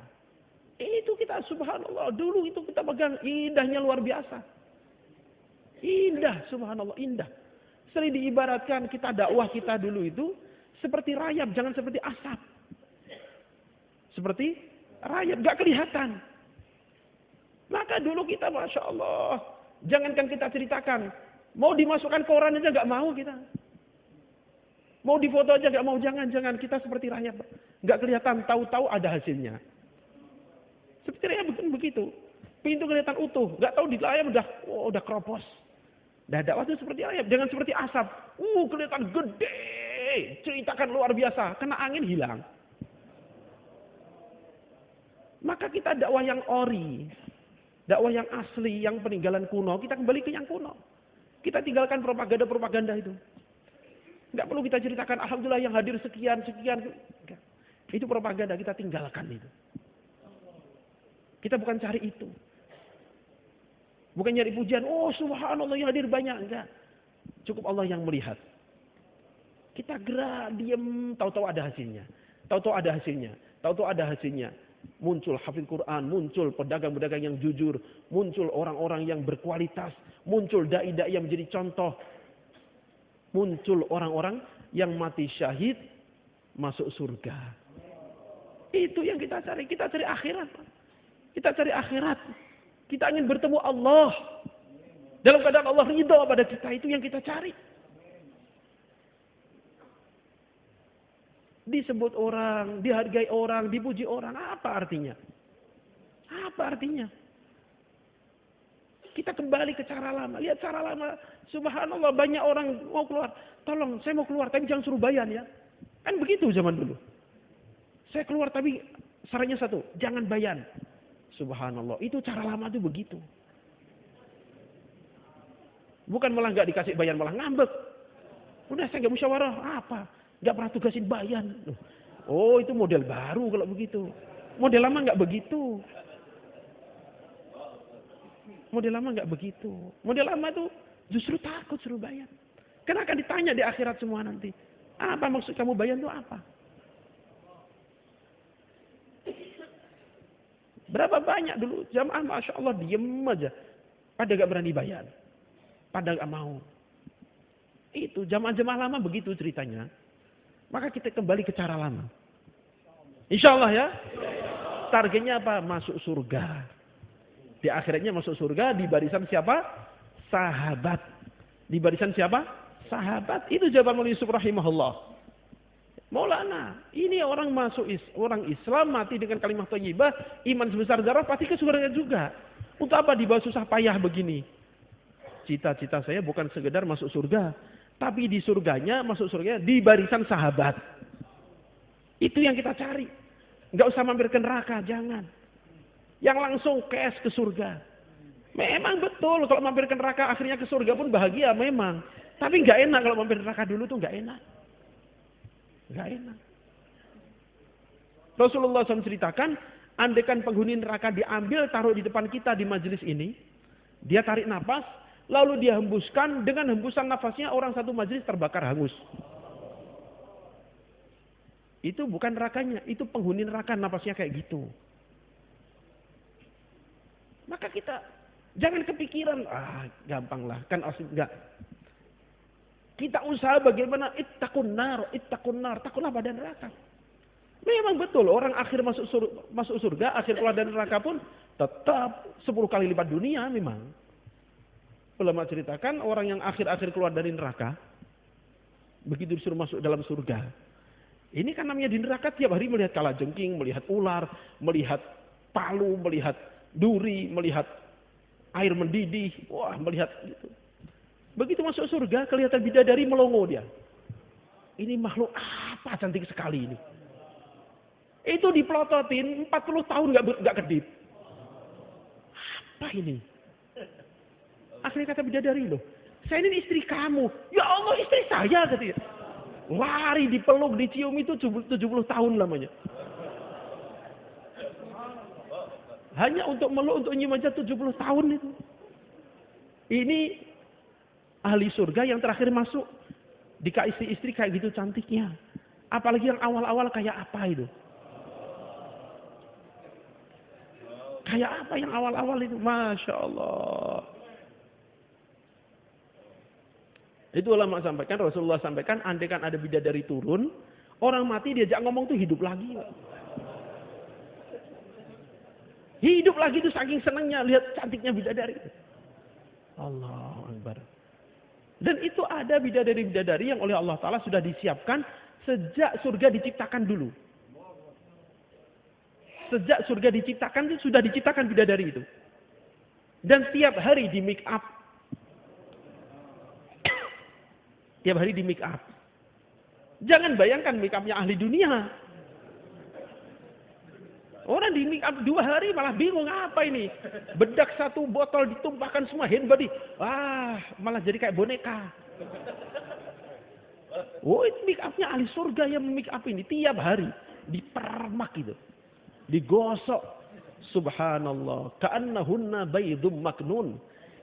S1: Itu kita subhanallah, dulu itu kita pegang, indahnya luar biasa. Indah, subhanallah, indah. Sering diibaratkan kita dakwah kita dulu itu seperti rayap, jangan seperti asap. Seperti rayap, gak kelihatan. Maka dulu kita, Masya Allah, jangankan kita ceritakan, mau dimasukkan koran aja gak mau kita. Mau difoto aja gak mau, jangan kita seperti rayap. Gak kelihatan, tahu-tahu ada hasilnya. Seperti rayap begitu. Pintu kelihatan utuh, gak tahu di layar udah keropos. Dakwah itu seperti rayap, jangan seperti asap. Kelihatan gede, ceritakan luar biasa, kena angin hilang. Maka kita dakwah yang ori. Dakwah yang asli, yang peninggalan kuno, kita kembali ke yang kuno. Kita tinggalkan propaganda-propaganda itu. Nggak perlu kita ceritakan, alhamdulillah yang hadir sekian. Enggak. Itu propaganda, kita tinggalkan itu. Kita bukan cari itu. Bukan nyari pujian, oh subhanallah yang hadir banyak. Enggak. Cukup Allah yang melihat. Kita gerak, diam, tahu-tahu ada hasilnya. Tahu-tahu ada hasilnya. Muncul hafidz Quran, muncul pedagang-pedagang yang jujur, muncul orang-orang yang berkualitas, muncul dai-dai yang menjadi contoh, muncul orang-orang yang mati syahid masuk surga. Itu yang kita cari akhirat. Kita cari akhirat. Kita ingin bertemu Allah. Dalam keadaan Allah ridha pada kita, itu yang kita cari. Disebut orang, dihargai orang, dipuji orang, apa artinya? Apa artinya? Kita kembali ke cara lama. Lihat cara lama. Subhanallah, banyak orang mau keluar. Tolong, saya mau keluar, tapi jangan suruh bayan ya. Kan begitu zaman dulu. Saya keluar, tapi syaratnya satu, jangan bayan. Subhanallah, itu cara lama itu begitu. Bukan malah nggak dikasih bayan, malah ngambek. Udah saya nggak musyawarah, apa? Nggak pernah tugasin bayan. Oh, itu model baru kalau begitu. Model lama nggak begitu. Model lama nggak begitu. Model lama itu justru takut suruh bayan. Karena akan ditanya di akhirat semua nanti. Apa maksud kamu bayan itu apa? Berapa banyak dulu jamaah, Masya Allah, diem aja. Pada gak berani bayan. Pada gak mau. Itu jamaah-jamaah lama begitu ceritanya. Maka kita kembali ke cara lama. Insya Allah ya. Targetnya apa? Masuk surga. Di akhiratnya masuk surga. Di barisan siapa? Sahabat. Di barisan siapa? Sahabat. Itu jawaban Maulana Yusuf rahimahullah. Maulana, ini orang masuk orang Islam mati dengan kalimat thayyibah, iman sebesar zarah, pasti ke surga juga. Untuk apa dibawa susah payah begini? Cita-cita saya bukan sekedar masuk surga, tapi di surganya, masuk surganya di barisan sahabat. Itu yang kita cari. Nggak usah mampir ke neraka, jangan. Yang langsung cash ke surga. Memang betul kalau mampir ke neraka akhirnya ke surga pun bahagia memang. Tapi nggak enak kalau mampir ke neraka dulu tuh nggak enak. Nggak enak. Rasulullah SAW ceritakan, andaikan penghuni neraka diambil taruh di depan kita di majelis ini, dia tarik nafas, lalu dia hembuskan, dengan hembusan nafasnya orang satu majelis terbakar hangus. Itu bukan nerakanya, itu penghuni neraka nafasnya kayak gitu. Maka kita jangan kepikiran, gampang lah, kan asli enggak. Kita usaha bagaimana ittaqun nar, takutlah pada neraka. Memang betul orang akhir masuk surga, akhir keluar dari neraka pun tetap 10 kali lipat dunia memang. Ulama ceritakan orang yang akhir-akhir keluar dari neraka, begitu disuruh masuk dalam surga. Ini kan namanya di neraka tiap hari melihat kalajengking, melihat ular, melihat palu, melihat duri, melihat air mendidih, wah melihat gitu. Begitu masuk surga, kelihatan bidadari melongo dia. Ini makhluk apa cantik sekali ini. Itu dipelototin 40 tahun nggak kedip. Apa ini? Akhirnya kata bidadari loh, saya ini istri kamu. Ya Allah, istri saya katanya. Lari dipeluk, dicium, itu 70 tahun lamanya. Hanya untuk meluk, untuk nyium aja 70 tahun itu. Ini ahli surga yang terakhir masuk. Dikasih istri kayak gitu cantiknya. Apalagi yang awal-awal kayak apa itu. Kayak apa yang awal-awal itu. Masya Allah. Itu ulama sampaikan, Rasulullah sampaikan, andaikan ada bidadari turun, orang mati diajak ngomong tuh hidup lagi. Hidup lagi itu saking senangnya lihat cantiknya bidadari. Allahu Akbar. Dan itu ada bidadari-bidadari yang oleh Allah Ta'ala sudah disiapkan sejak surga diciptakan dulu. Sejak surga diciptakan itu sudah diciptakan bidadari itu. Dan tiap hari di make up. Tiap hari di make up. Jangan bayangkan make upnya ahli dunia. Orang di make up 2 hari malah bingung apa ini. Bedak 1 botol ditumpahkan semua hand body. Wah, malah jadi kayak boneka. Oh, itu make upnya ahli surga yang make up ini tiap hari dipermak gitu. Digosok. Subhanallah. Ka'annahunna baydum maknun.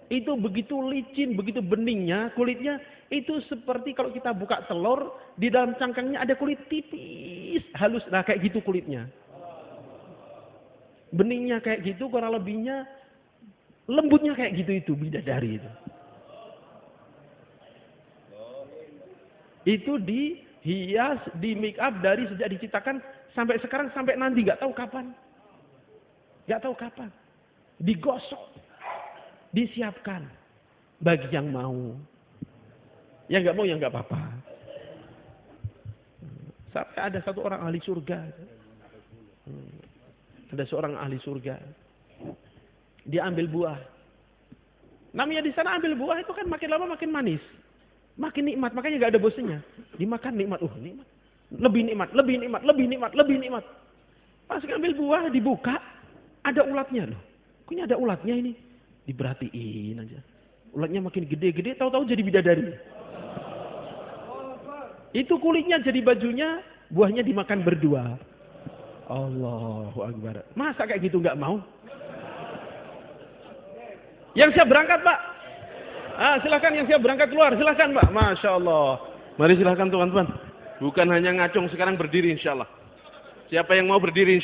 S1: Itu begitu licin, begitu beningnya kulitnya. Itu seperti kalau kita buka telur, di dalam cangkangnya ada kulit tipis, halus. Nah, kayak gitu kulitnya. Beningnya kayak gitu, kurang lebihnya lembutnya kayak gitu itu bidadari itu. Itu dihias, di make up dari sejak diciptakan sampai sekarang, sampai nanti nggak tahu kapan. Nggak tahu kapan. Digosok. Disiapkan. Bagi yang mau. Yang nggak mau, yang nggak apa-apa. Sampai ada satu orang ahli surga. Ada seorang ahli surga. Dia ambil buah. Namanya di sana ambil buah itu kan makin lama makin manis. Makin nikmat. Makanya nggak ada bosannya. Dimakan nikmat. Nikmat. Lebih nikmat, lebih nikmat, lebih nikmat, lebih nikmat. Pas ngambil buah dibuka, ada ulatnya loh. Kok ini ada ulatnya ini? Diperhatiin aja. Ulatnya makin gede-gede, tahu-tahu jadi bidadari. Itu kulitnya jadi bajunya, buahnya dimakan berdua. Allahu Akbar. Masa kayak gitu nggak mau? Yang siap berangkat, Pak? Silakan yang siap berangkat keluar, silakan, Pak. Masya Allah. Mari silakan teman-teman. Bukan hanya ngacung, sekarang berdiri insya Allah. Siapa yang mau berdiri insya Allah.